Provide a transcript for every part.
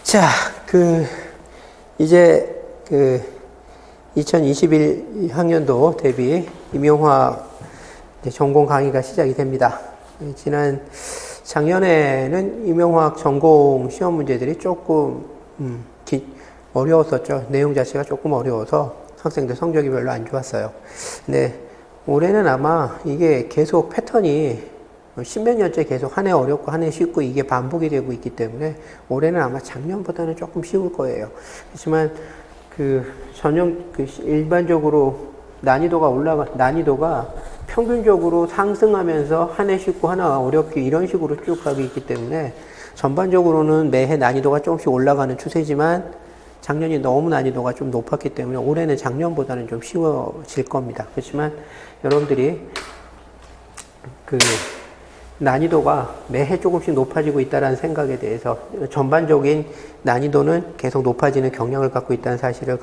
자, 이제 2021학년도 대비 임용화학 전공 강의가 시작이 됩니다. 작년에는 임용화학 전공 시험 문제들이 조금, 어려웠었죠. 내용 자체가 조금 어려워서 학생들 성적이 별로 안 좋았어요. 근데 올해는 아마 이게 계속 패턴이 십몇 년째 계속 한 해 어렵고 한 해 쉽고 이게 반복이 되고 있기 때문에 올해는 아마 작년보다는 조금 쉬울 거예요. 그렇지만 일반적으로 난이도가 평균적으로 상승하면서 한 해 쉽고 하나 어렵게 이런 식으로 쭉 가고 있기 때문에 전반적으로는 매해 난이도가 조금씩 올라가는 추세지만 작년이 너무 난이도가 좀 높았기 때문에 올해는 작년보다는 좀 쉬워질 겁니다. 그렇지만 여러분들이 난이도가 매해 조금씩 높아지고 있다는 생각에 대해서 전반적인 난이도는 계속 높아지는 경향을 갖고 있다는 사실을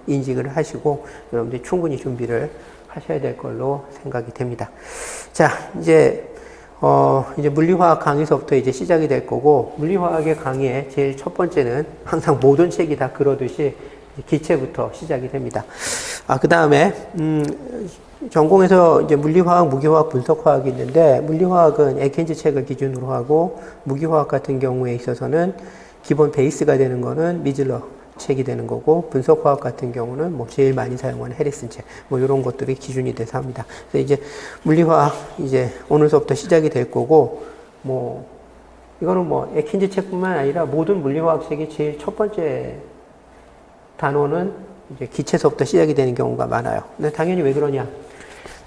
인식을 하시고 여러분들이 충분히 준비를 하셔야 될 걸로 생각이 됩니다. 자, 이제 물리화학 강의서부터 이제 시작이 될 거고, 물리화학의 강의의 제일 첫 번째는 항상 모든 책이 다 그러듯이 기체부터 시작이 됩니다. 그 다음에, 전공에서 이제 물리화학, 무기화학, 분석화학이 있는데, 물리화학은 에켄즈 책을 기준으로 하고, 무기화학 같은 경우에 있어서는 기본 베이스가 되는 거는 미즐러 책이 되는 거고, 분석화학 같은 경우는 제일 많이 사용하는 해리슨 책, 이런 것들이 기준이 돼서 합니다. 그래서 이제 물리화학 이제 오늘서부터 시작이 될 거고, 이거는 에켄즈 책뿐만 아니라 모든 물리화학 책의 제일 첫 번째 단원은 이제 기체서부터 시작이 되는 경우가 많아요. 근데 당연히 왜 그러냐?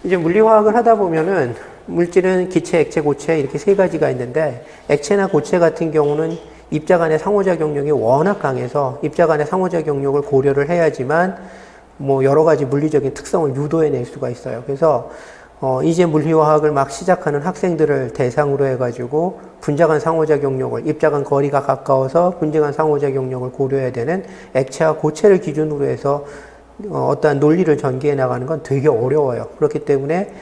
이제 물리화학을 하다 보면은 물질은 기체, 액체, 고체 이렇게 세 가지가 있는데 액체나 고체 같은 경우는 입자 간의 상호작용력이 워낙 강해서 입자 간의 상호작용력을 고려를 해야지만 여러 가지 물리적인 특성을 유도해낼 수가 있어요. 그래서 이제 물리화학을 막 시작하는 학생들을 대상으로 해가지고 분자 간 상호작용력을 입자 간 거리가 가까워서 분자 간 상호작용력을 고려해야 되는 액체와 고체를 기준으로 해서 어떠한 논리를 전개해 나가는 건 되게 어려워요. 그렇기 때문에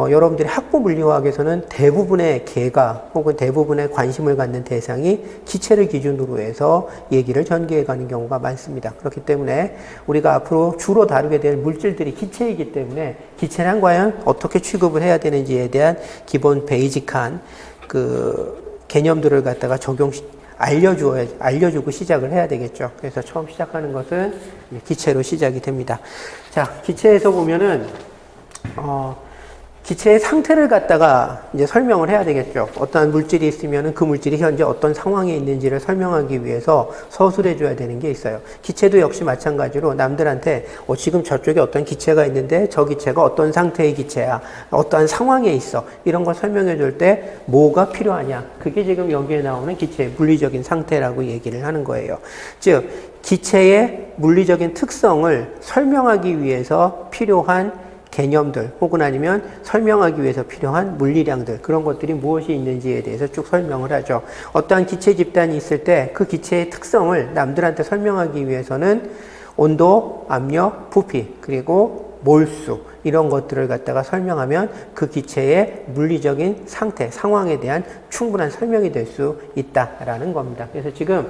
여러분들이 학부 물리화학에서는 대부분의 계가 혹은 대부분의 관심을 갖는 대상이 기체를 기준으로 해서 얘기를 전개해 가는 경우가 많습니다. 그렇기 때문에 우리가 앞으로 주로 다루게 될 물질들이 기체이기 때문에 기체란 과연 어떻게 취급을 해야 되는지에 대한 기본 베이직한 개념들을 갖다가 알려주고 시작을 해야 되겠죠. 그래서 처음 시작하는 것은 기체로 시작이 됩니다. 자, 기체에서 보면은, 기체의 상태를 갖다가 이제 설명을 해야 되겠죠. 어떠한 물질이 있으면은 그 물질이 현재 어떤 상황에 있는지를 설명하기 위해서 서술해 줘야 되는 게 있어요. 기체도 역시 마찬가지로 남들한테 지금 저쪽에 어떤 기체가 있는데 저 기체가 어떤 상태의 기체야, 어떠한 상황에 있어, 이런 걸 설명해 줄 때 뭐가 필요하냐, 그게 지금 여기에 나오는 기체의 물리적인 상태라고 얘기를 하는 거예요. 즉 기체의 물리적인 특성을 설명하기 위해서 필요한 개념들 혹은 아니면 설명하기 위해서 필요한 물리량들, 그런 것들이 무엇이 있는지에 대해서 쭉 설명을 하죠. 어떠한 기체 집단이 있을 때 그 기체의 특성을 남들한테 설명하기 위해서는 온도, 압력, 부피, 그리고 몰수, 이런 것들을 갖다가 설명하면 그 기체의 물리적인 상태, 상황에 대한 충분한 설명이 될 수 있다라는 겁니다. 그래서 지금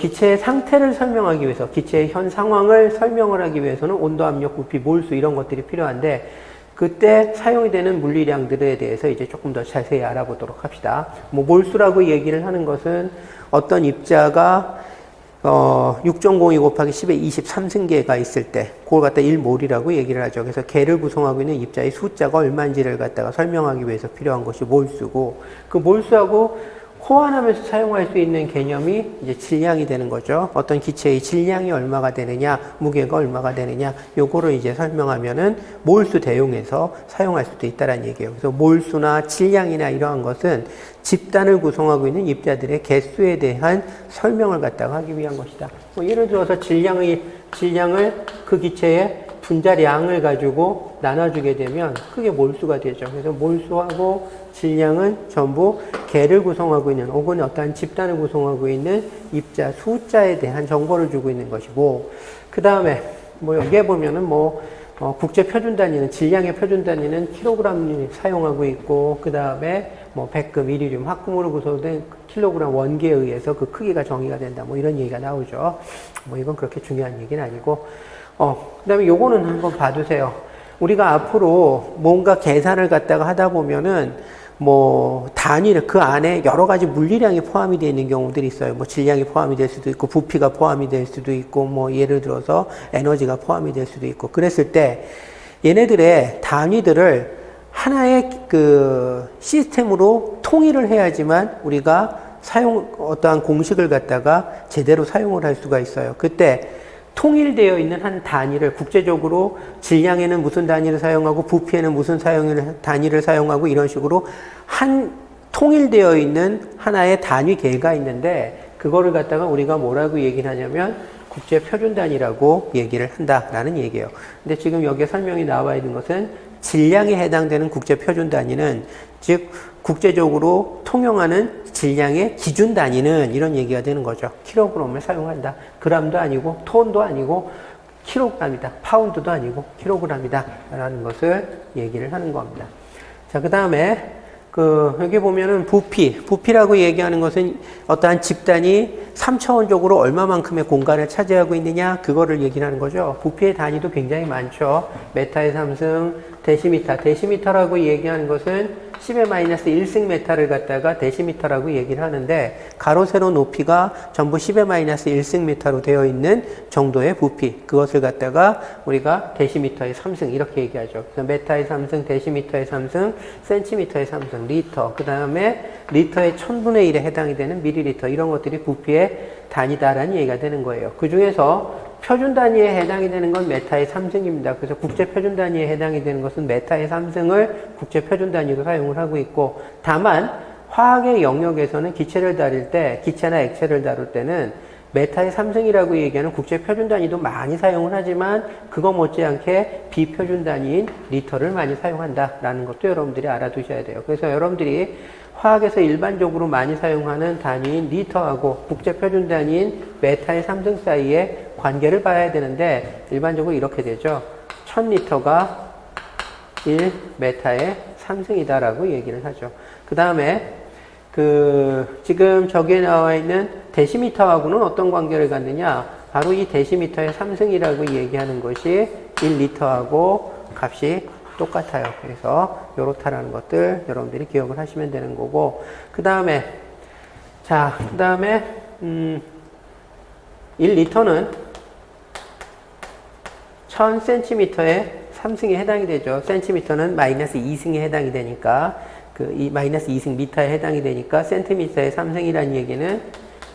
기체의 상태를 설명하기 위해서, 기체의 현 상황을 설명을 하기 위해서는 온도, 압력, 부피, 몰수 이런 것들이 필요한데, 그때 사용이 되는 물리량들에 대해서 이제 조금 더 자세히 알아보도록 합시다. 몰수라고 얘기를 하는 것은 어떤 입자가 6.02 곱하기 10의 23승계가 있을 때 그걸 갖다 1몰이라고 얘기를 하죠. 그래서 계를 구성하고 있는 입자의 숫자가 얼마인지를 갖다가 설명하기 위해서 필요한 것이 몰수고, 그 몰수하고 호환하면서 사용할 수 있는 개념이 이제 질량이 되는 거죠. 어떤 기체의 질량이 얼마가 되느냐, 무게가 얼마가 되느냐, 요거를 이제 설명하면은 몰수 대용해서 사용할 수도 있다라는 얘기예요. 그래서 몰수나 질량이나 이러한 것은 집단을 구성하고 있는 입자들의 개수에 대한 설명을 갖다가 하기 위한 것이다. 예를 들어서 질량을 그 기체의 분자량을 가지고 나눠주게 되면 그게 몰수가 되죠. 그래서 몰수하고 질량은 전부 계를 구성하고 있는 혹은 어떠한 집단을 구성하고 있는 입자 숫자에 대한 정보를 주고 있는 것이고, 그 다음에 여기에 보면은 국제 표준 단위는, 질량의 표준 단위는 킬로그램을 사용하고 있고, 그 다음에 뭐 100금 이리듐 합금으로 구성된 킬로그램 원계에 의해서 그 크기가 정의가 된다. 뭐 이런 얘기가 나오죠. 뭐 이건 그렇게 중요한 얘기는 아니고. 그 다음에 요거는 한번 봐두세요. 우리가 앞으로 뭔가 계산을 갖다가 하다 보면은 뭐 단위를 그 안에 여러 가지 물리량이 포함이 되어 있는 경우들이 있어요. 뭐 질량이 포함이 될 수도 있고 부피가 포함이 될 수도 있고 뭐 예를 들어서 에너지가 포함이 될 수도 있고 그랬을 때 얘네들의 단위들을 하나의 그 시스템으로 통일을 해야지만 우리가 어떠한 공식을 갖다가 제대로 사용을 할 수가 있어요. 그때 통일되어 있는 한 단위를 국제적으로 질량에는 무슨 단위를 사용하고 부피에는 무슨 단위를 사용하고 이런 식으로 한 통일되어 있는 하나의 단위계가 있는데 그거를 갖다가 우리가 뭐라고 얘기를 하냐면 국제 표준 단위라고 얘기를 한다라는 얘기예요. 근데 지금 여기에 설명이 나와 있는 것은 질량에 해당되는 국제 표준 단위는 즉 국제적으로 통용하는 질량의 기준 단위는 이런 얘기가 되는 거죠. 킬로그램을 사용한다. 그람도 아니고 톤도 아니고 킬로그램이다. 파운드도 아니고 킬로그램이다. 라는 것을 얘기를 하는 겁니다. 자, 그 다음에 여기 보면은 부피라고 얘기하는 것은 어떠한 집단이 3차원적으로 얼마만큼의 공간을 차지하고 있느냐 그거를 얘기를 하는 거죠. 부피의 단위도 굉장히 많죠. 메타의 3승, 데시미터라고 얘기하는 것은 10의 마이너스 1승 메타를 갖다가 데시미터라고 얘기를 하는데 가로 세로 높이가 전부 10의 마이너스 1승 메타로 되어 있는 정도의 부피 그것을 갖다가 우리가 데시미터의 3승 이렇게 얘기하죠. 그래서 메타의 3승, 데시미터의 3승, 센티미터의 3승, 리터 그 다음에 리터의 1000분의 1에 해당이 되는 밀리리터 이런 것들이 부피의 단위다라는 얘기가 되는 거예요. 그 중에서 표준 단위에 해당이 되는 건 메타의 3승입니다. 그래서 국제 표준 단위에 해당이 되는 것은 메타의 3승을 국제 표준 단위로 사용을 하고 있고 다만 화학의 영역에서는 기체를 다룰 때 기체나 액체를 다룰 때는 메타의 3승이라고 얘기하는 국제 표준 단위도 많이 사용을 하지만 그거 못지않게 비표준 단위인 리터를 많이 사용한다라는 것도 여러분들이 알아두셔야 돼요. 그래서 여러분들이 화학에서 일반적으로 많이 사용하는 단위인 리터하고 국제 표준 단위인 메타의 3승 사이에 관계를 봐야 되는데 일반적으로 이렇게 되죠. 1000리터가 1메타의 3승이다라고 얘기를 하죠. 그 다음에 지금 저기에 나와 있는 데시미터하고는 어떤 관계를 갖느냐? 바로 이 데시미터의 3승이라고 얘기하는 것이 1리터하고 값이 똑같아요. 그래서 요렇다라는 것들 여러분들이 기억을 하시면 되는 거고 그 다음에 1리터는 1000cm의 3승에 해당이 되죠. 센티미터는 마이너스 2승에 해당이 되니까 이 마이너스 2승 미터에 해당이 되니까 센티미터의 3승이라는 얘기는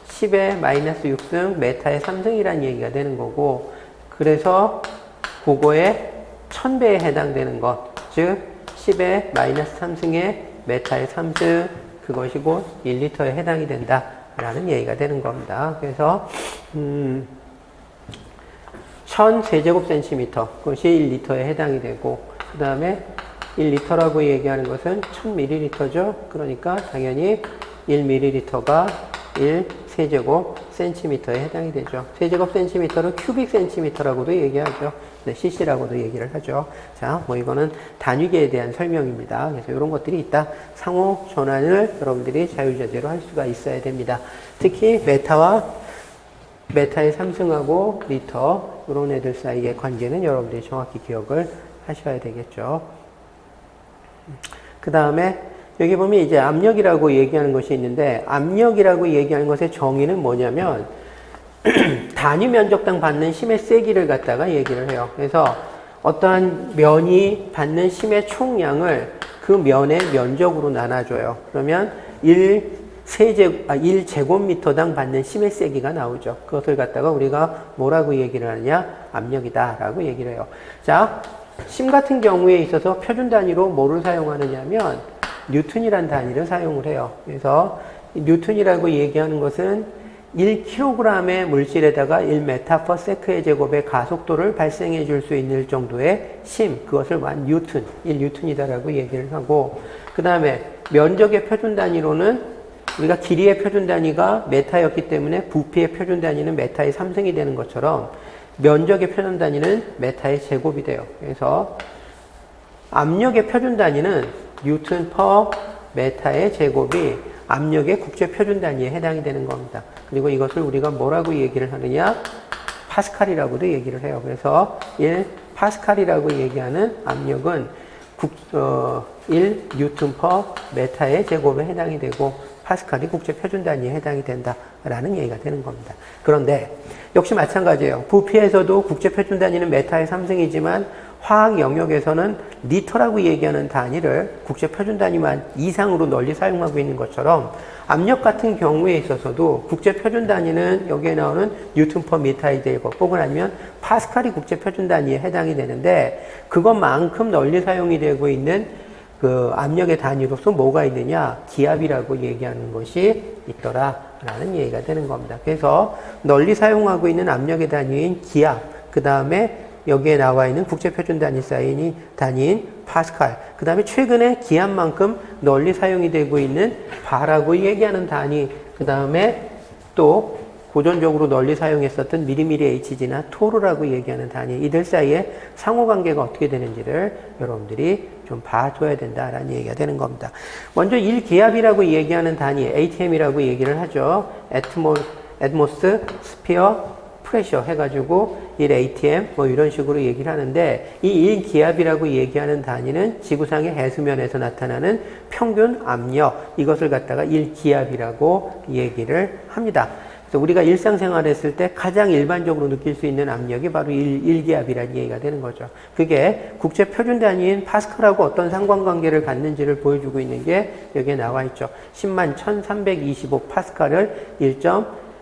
10의 마이너스 6승 메타의 3승이라는 얘기가 되는 거고 그래서 그거에 1000배에 해당되는 것 즉 10의 마이너스 3승의 메타의 3승 그것이고 1리터에 해당이 된다 라는 얘기가 되는 겁니다. 그래서 1000세제곱센티미터 그것이 1리터에 해당이 되고 그 다음에 1리터라고 얘기하는 것은 1000ml죠. 그러니까 당연히 1ml가 1세제곱센티미터에 해당이 되죠. 세제곱센티미터를 큐빅센티미터라고도 얘기하죠. 네, cc라고도 얘기를 하죠. 자, 뭐 이거는 단위계에 대한 설명입니다. 그래서 이런 것들이 있다. 상호 전환을 여러분들이 자유자재로 할 수가 있어야 됩니다. 특히 메타의 3승하고 리터 이런 애들 사이의 관계는 여러분들이 정확히 기억을 하셔야 되겠죠. 그 다음에 여기 보면 이제 압력이라고 얘기하는 것이 있는데 압력이라고 얘기하는 것의 정의는 뭐냐면 단위 면적당 받는 힘의 세기를 갖다가 얘기를 해요. 그래서 어떠한 면이 받는 힘의 총량을 그 면의 면적으로 나눠줘요. 그러면 1제곱미터당 받는 힘의 세기가 나오죠. 그것을 갖다가 우리가 뭐라고 얘기를 하느냐? 압력이다 라고 얘기를 해요. 자, 힘 같은 경우에 있어서 표준 단위로 뭐를 사용하느냐면 뉴턴이란 단위를 사용을 해요. 그래서 뉴턴이라고 얘기하는 것은 1kg의 물질에다가 1m/s의 제곱의 가속도를 발생해 줄 수 있는 정도의 힘, 그것을 뉴턴, 1뉴턴이다라고 얘기를 하고, 그 다음에 면적의 표준 단위로는 우리가 길이의 표준 단위가 메타였기 때문에 부피의 표준 단위는 메타의 3승이 되는 것처럼 면적의 표준 단위는 메타의 제곱이 돼요. 그래서 압력의 표준 단위는 뉴턴 퍼 메타의 제곱이 압력의 국제표준 단위에 해당이 되는 겁니다. 그리고 이것을 우리가 뭐라고 얘기를 하느냐? 파스칼이라고도 얘기를 해요. 그래서 1 파스칼이라고 얘기하는 압력은 1 뉴턴 퍼 메타의 제곱에 해당이 되고 파스칼이 국제표준 단위에 해당이 된다라는 얘기가 되는 겁니다. 그런데 역시 마찬가지예요. 부피에서도 국제표준 단위는 메타의 3승이지만 화학 영역에서는 리터라고 얘기하는 단위를 국제표준 단위만 이상으로 널리 사용하고 있는 것처럼 압력 같은 경우에 있어서도 국제표준 단위는 여기에 나오는 뉴턴 퍼 미터이 되고 혹은 아니면 파스칼이 국제표준 단위에 해당이 되는데 그것만큼 널리 사용이 되고 있는 그 압력의 단위로서 뭐가 있느냐? 기압이라고 얘기하는 것이 있더라라는 얘기가 되는 겁니다. 그래서 널리 사용하고 있는 압력의 단위인 기압, 그 다음에 여기에 나와 있는 국제표준 단위인 파스칼, 그 다음에 최근에 기압만큼 널리 사용이 되고 있는 바라고 얘기하는 단위, 그 다음에 또 고전적으로 널리 사용했었던 미리미리 HG나 토르라고 얘기하는 단위, 이들 사이에 상호관계가 어떻게 되는지를 여러분들이 좀 봐줘야 된다라는 얘기가 되는 겁니다. 먼저 1기압이라고 얘기하는 단위, ATM이라고 얘기를 하죠. 애트모스, 스피어, 프레셔 해가지고 1ATM 뭐 이런 식으로 얘기를 하는데 이 1기압이라고 얘기하는 단위는 지구상의 해수면에서 나타나는 평균 압력, 이것을 갖다가 1기압이라고 얘기를 합니다. 그래서 우리가 일상생활 했을 때 가장 일반적으로 느낄 수 있는 압력이 바로 1기압이라는 얘기가 되는 거죠. 그게 국제표준 단위인 파스칼하고 어떤 상관관계를 갖는지를 보여주고 있는 게 여기에 나와 있죠. 10만 1325 파스칼을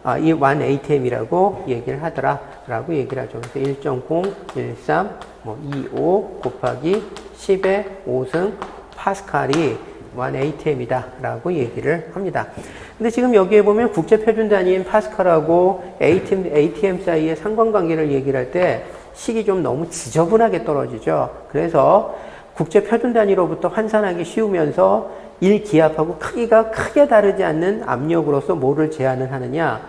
1ATM이라고 얘기를 하더라라고 얘기를 하죠. 그래서 1.013 25 곱하기 10의 5승 파스칼이 1ATM이다라고 얘기를 합니다. 근데 지금 여기에 보면 국제표준 단위인 파스칼하고 ATM 사이의 상관관계를 얘기를 할 때 식이 좀 너무 지저분하게 떨어지죠. 그래서 국제표준 단위로부터 환산하기 쉬우면서 1기압하고 크기가 크게 다르지 않는 압력으로서 뭐를 제한을 하느냐?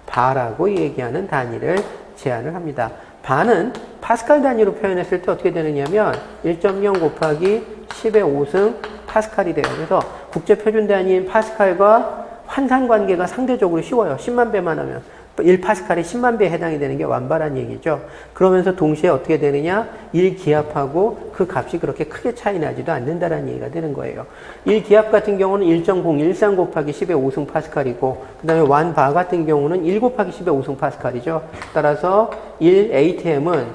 바라고 얘기하는 단위를 제한을 합니다. 바는 파스칼 단위로 표현했을 때 어떻게 되느냐면 1.0 곱하기 10의 5승 파스칼이 돼요. 그래서 국제표준 단위인 파스칼과 환산관계가 상대적으로 쉬워요. 10만 배만 하면. 1파스칼이 10만 배에 해당이 되는 게 완바란 얘기죠. 그러면서 동시에 어떻게 되느냐? 1기압하고 그 값이 그렇게 크게 차이 나지도 않는다라는 얘기가 되는 거예요. 1기압 같은 경우는 1.013 곱하기 10의 5승 파스칼이고 그 다음에 1바 같은 경우는 1 곱하기 10의 5승 파스칼이죠. 따라서 1ATM은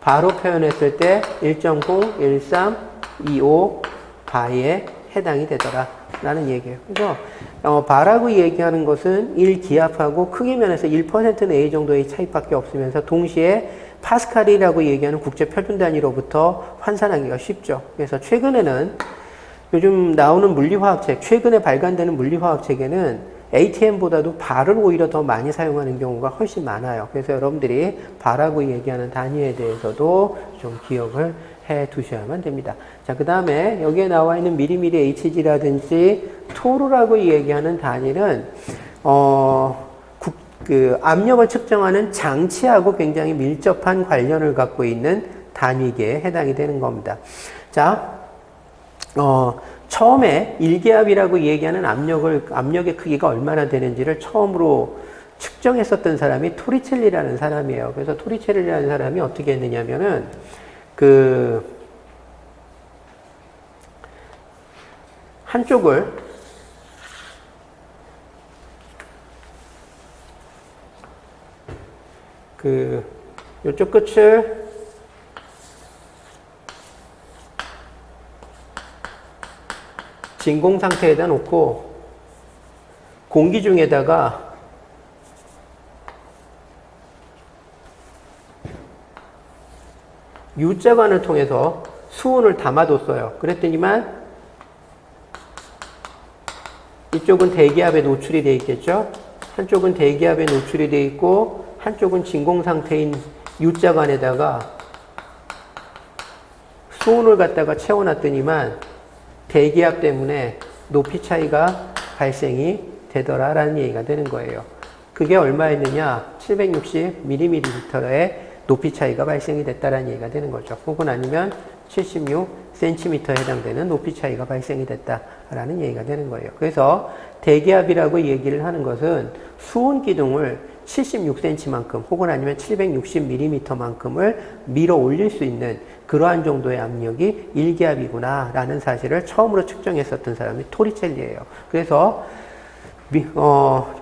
바로 표현했을 때 1.01325 바에 해당이 되더라 라는 얘기예요. 그래서 바라고 얘기하는 것은 1기압하고 크기 면에서 1% 내외 정도의 차이밖에 없으면서 동시에 파스칼이라고 얘기하는 국제표준 단위로부터 환산하기가 쉽죠. 그래서 최근에는 요즘 나오는 물리화학책, 최근에 발간되는 물리화학책에는 ATM보다도 바를 오히려 더 많이 사용하는 경우가 훨씬 많아요. 그래서 여러분들이 바라고 얘기하는 단위에 대해서도 좀 기억을 해 두셔야만 됩니다. 자, 그 다음에 여기에 나와 있는 미리미리 HG라든지 토르라고 얘기하는 단위는 그 압력을 측정하는 장치하고 굉장히 밀접한 관련을 갖고 있는 단위계에 해당이 되는 겁니다. 자, 처음에 1기압이라고 얘기하는 압력의 크기가 얼마나 되는지를 처음으로 측정했었던 사람이 토리첼리라는 사람이에요. 그래서 토리첼리라는 사람이 어떻게 했느냐면은 한쪽을 요쪽 끝을 진공 상태에다 놓고 공기 중에다가 U자관을 통해서 수온을 담아뒀어요. 그랬더니만 이쪽은 대기압에 노출이 되어 있겠죠. 한쪽은 대기압에 노출이 되어 있고 한쪽은 진공 상태인 U자관에다가 수온을 갖다가 채워놨더니만 대기압 때문에 높이 차이가 발생이 되더라라는 얘기가 되는 거예요. 그게 얼마였느냐? 760mm의 높이 차이가 발생이 됐다라는 얘기가 되는 거죠. 혹은 아니면 76cm에 해당되는 높이 차이가 발생이 됐다라는 얘기가 되는 거예요. 그래서 대기압이라고 얘기를 하는 것은 수온 기둥을 76cm만큼 혹은 아니면 760mm만큼을 밀어 올릴 수 있는 그러한 정도의 압력이 일기압이구나 라는 사실을 처음으로 측정했었던 사람이 토리첼리예요. 그래서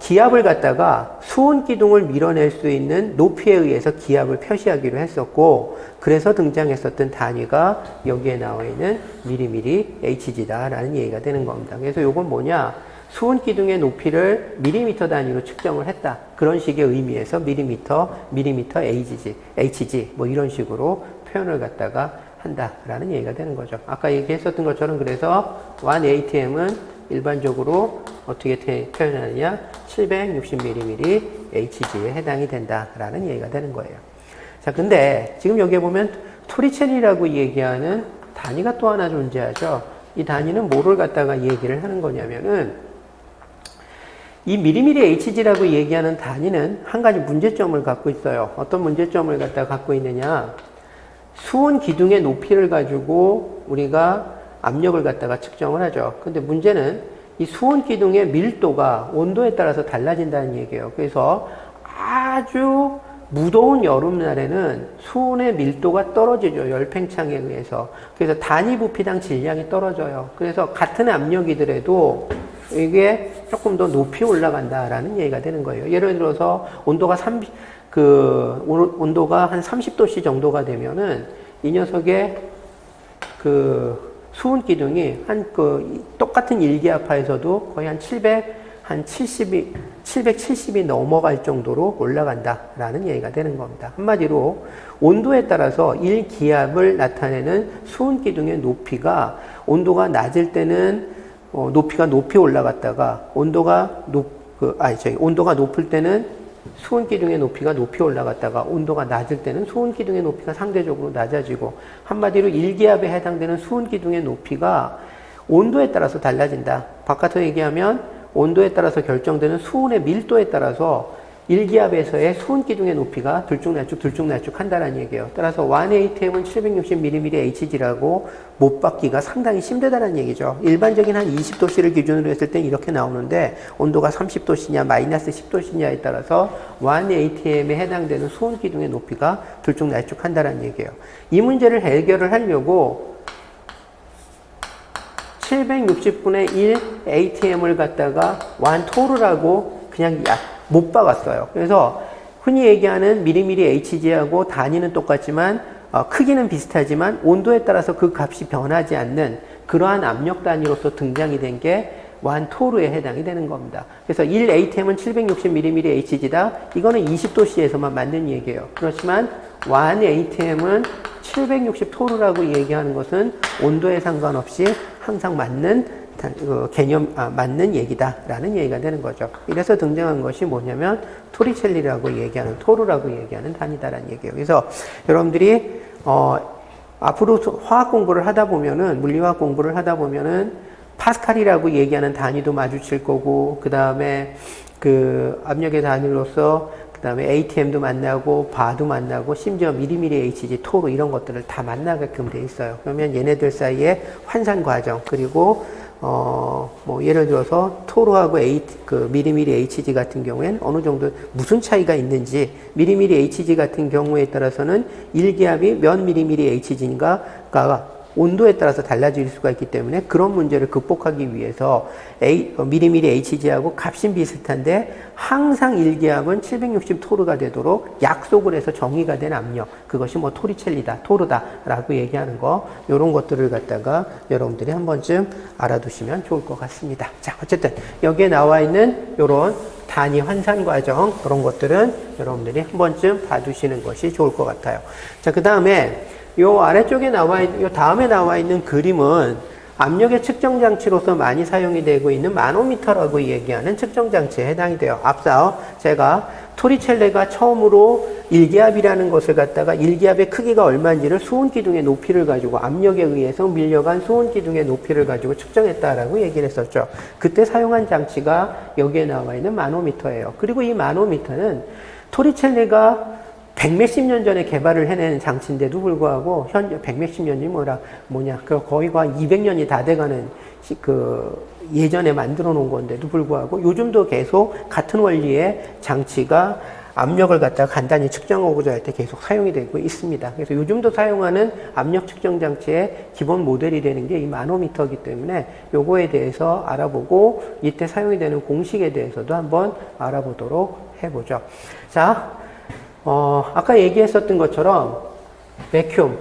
기압을 갖다가 수온 기둥을 밀어낼 수 있는 높이에 의해서 기압을 표시하기로 했었고, 그래서 등장했었던 단위가 여기에 나와 있는 미리미리 HG다라는 얘기가 되는 겁니다. 그래서 이건 뭐냐? 수온 기둥의 높이를 밀리미터 단위로 측정을 했다. 그런 식의 의미에서 밀리미터 HG 뭐 이런 식으로 표현을 갖다가 한다라는 얘기가 되는 거죠. 아까 얘기했었던 것처럼 그래서 1ATM은 일반적으로 어떻게 표현하느냐? 760mm HG에 해당이 된다라는 얘기가 되는 거예요. 자, 근데 지금 여기에 보면 토리첼리라고 얘기하는 단위가 또 하나 존재하죠. 이 단위는 뭐를 갖다가 얘기를 하는 거냐면은 이 미리미리 HG라고 얘기하는 단위는 한 가지 문제점을 갖고 있어요. 어떤 문제점을 갖다가 갖고 있느냐? 수온 기둥의 높이를 가지고 우리가 압력을 갖다가 측정을 하죠. 근데 문제는 이 수온 기둥의 밀도가 온도에 따라서 달라진다는 얘기예요. 그래서 아주 무더운 여름날에는 수온의 밀도가 떨어지죠. 열팽창에 의해서. 그래서 단위 부피당 질량이 떨어져요. 그래서 같은 압력이더라도 이게 조금 더 높이 올라간다라는 얘기가 되는 거예요. 예를 들어서 온도가 온도가 한 30도씨 정도가 되면은 이 녀석의 수온 기둥이 똑같은 일기압하에서도 거의 한 770이 넘어갈 정도로 올라간다라는 얘기가 되는 겁니다. 한마디로 온도에 따라서 일기압을 나타내는 수온 기둥의 높이가 온도가 낮을 때는 높이가 높이 올라갔다가 온도가 높을 때는 수온 기둥의 높이가 높이 올라갔다가 온도가 낮을 때는 수온 기둥의 높이가 상대적으로 낮아지고, 한마디로 일기압에 해당되는 수온 기둥의 높이가 온도에 따라서 달라진다. 바깥으로 얘기하면 온도에 따라서 결정되는 수온의 밀도에 따라서 일기압에서의 수온 기둥의 높이가 들쭉날쭉 한다는 얘기예요. 따라서 1ATM은 760mm HG라고 못 받기가 상당히 힘들다는 얘기죠. 일반적인 한 20도씨를 기준으로 했을 땐 이렇게 나오는데 온도가 30도씨냐 마이너스 10도씨냐에 따라서 1ATM에 해당되는 수온 기둥의 높이가 들쭉날쭉 한다는 얘기예요. 이 문제를 해결을 하려고 760분의 1 ATM을 갖다가 1토르라고 그냥 못 박았어요. 그래서 흔히 얘기하는 미리미리 HG하고 단위는 똑같지만 크기는 비슷하지만 온도에 따라서 그 값이 변하지 않는 그러한 압력 단위로서 등장이 된 게 1토르에 해당이 되는 겁니다. 그래서 1ATM은 760mm HG다. 이거는 20도씨에서만 맞는 얘기예요. 그렇지만 1ATM은 760토르라고 얘기하는 것은 온도에 상관없이 항상 맞는 맞는 얘기다라는 얘기가 되는 거죠. 이래서 등장한 것이 뭐냐면 토리첼리라고 얘기하는, 토르라고 얘기하는 단위다라는 얘기예요. 그래서 여러분들이 앞으로 화학 공부를 하다 보면은, 물리화학 공부를 하다 보면은 파스칼이라고 얘기하는 단위도 마주칠 거고, 그 다음에 압력의 단위로서 그 다음에 ATM도 만나고 바도 만나고 심지어 미리미리 HG, 토르 이런 것들을 다 만나게끔 돼 있어요. 그러면 얘네들 사이에 환산 과정, 그리고 예를 들어서 토르하고 미리미리 HG 같은 경우에는 어느 정도 무슨 차이가 있는지, 미리미리 HG 같은 경우에 따라서는 일기압이 몇 미리미리 HG인가가 온도에 따라서 달라질 수가 있기 때문에 그런 문제를 극복하기 위해서 미리미리 HG하고 값이 비슷한데 항상 일기압은 760 토르가 되도록 약속을 해서 정의가 된 압력, 그것이 뭐 토리첼리다, 토르다 라고 얘기하는 거, 이런 것들을 갖다가 여러분들이 한 번쯤 알아두시면 좋을 것 같습니다. 자, 어쨌든 여기에 나와 있는 이런 단위 환산 과정, 그런 것들은 여러분들이 한 번쯤 봐두시는 것이 좋을 것 같아요. 자, 그 다음에 요 아래쪽에 요 다음에 나와 있는 그림은 압력의 측정 장치로서 많이 사용이 되고 있는 마노미터라고 얘기하는 측정 장치에 해당이 돼요. 앞서 제가 토리첼레가 처음으로 일기압이라는 것을 갖다가 일기압의 크기가 얼마인지를 수온 기둥의 높이를 가지고 압력에 의해서 밀려간 수온 기둥의 높이를 가지고 측정했다라고 얘기를 했었죠. 그때 사용한 장치가 여기에 나와 있는 마노미터예요. 그리고 이 마노미터는 토리첼레가 백몇십 년 전에 개발을 해낸 장치인데도 불구하고 현재 백몇십 년이 뭐냐 그 거의 한 200년이 다 돼가는 그 예전에 만들어 놓은 건데도 불구하고 요즘도 계속 같은 원리의 장치가 압력을 갖다가 간단히 측정하고자 할 때 계속 사용이 되고 있습니다. 그래서 요즘도 사용하는 압력 측정 장치의 기본 모델이 되는 게 이 마노미터이기 때문에 요거에 대해서 알아보고 이때 사용이 되는 공식에 대해서도 한번 알아보도록 해보죠. 자, 아까 얘기했었던 것처럼 백큐um,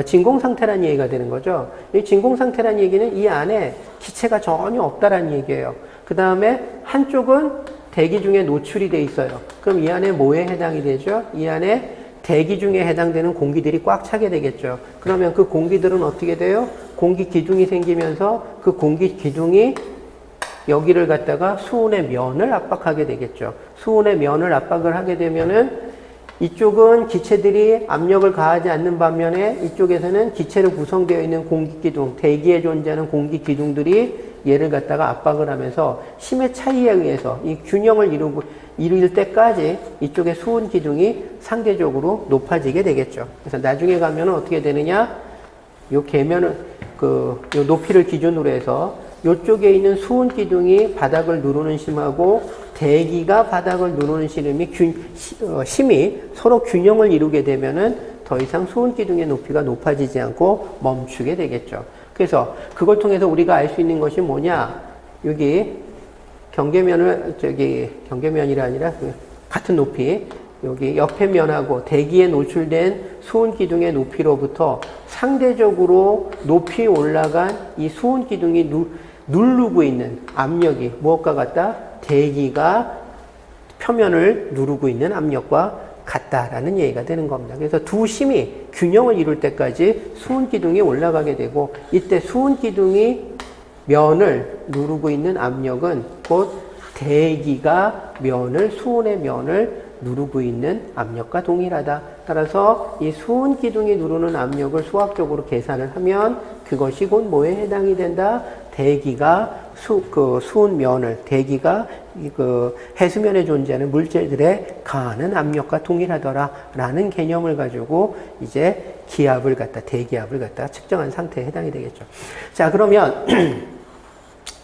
진공 상태라는 얘기가 되는 거죠. 이 진공 상태라는 얘기는 이 안에 기체가 전혀 없다라는 얘기예요. 그 다음에 한쪽은 대기 중에 노출이 돼 있어요. 그럼 이 안에 뭐에 해당이 되죠? 이 안에 대기 중에 해당되는 공기들이 꽉 차게 되겠죠. 그러면 그 공기들은 어떻게 돼요? 공기 기둥이 생기면서 그 공기 기둥이 여기를 갖다가 수온의 면을 압박하게 되겠죠. 수온의 면을 압박을 하게 되면은 이쪽은 기체들이 압력을 가하지 않는 반면에 이쪽에서는 기체로 구성되어 있는 공기 기둥, 대기에 존재하는 공기 기둥들이 얘를 갖다가 압박을 하면서 힘의 차이에 의해서 이 균형을 이룰 때까지 이쪽의 수온 기둥이 상대적으로 높아지게 되겠죠. 그래서 나중에 가면은 어떻게 되느냐? 요 계면은 요 높이를 기준으로 해서 요쪽에 있는 수온 기둥이 바닥을 누르는 힘하고 대기가 바닥을 누르는 힘이 서로 균형을 이루게 되면은 더 이상 수온 기둥의 높이가 높아지지 않고 멈추게 되겠죠. 그래서 그걸 통해서 우리가 알 수 있는 것이 뭐냐? 여기 경계면이라 아니라 같은 높이, 여기 옆에 면하고 대기에 노출된 수온 기둥의 높이로부터 상대적으로 높이 올라간 이 수온 기둥이 누르고 있는 압력이 무엇과 같다? 대기가 표면을 누르고 있는 압력과 같다라는 얘기가 되는 겁니다. 그래서 두 힘이 균형을 이룰 때까지 수온 기둥이 올라가게 되고 이때 수온 기둥이 면을 누르고 있는 압력은 곧 대기가 수온의 면을 누르고 있는 압력과 동일하다. 따라서 이 수온 기둥이 누르는 압력을 수학적으로 계산을 하면 그것이 곧 뭐에 해당이 된다? 대기가 수온 면을, 대기가 해수면에 존재하는 물질들에 가하는 압력과 동일하더라라는 개념을 가지고 이제 기압을 대기압을 측정한 상태에 해당이 되겠죠. 자,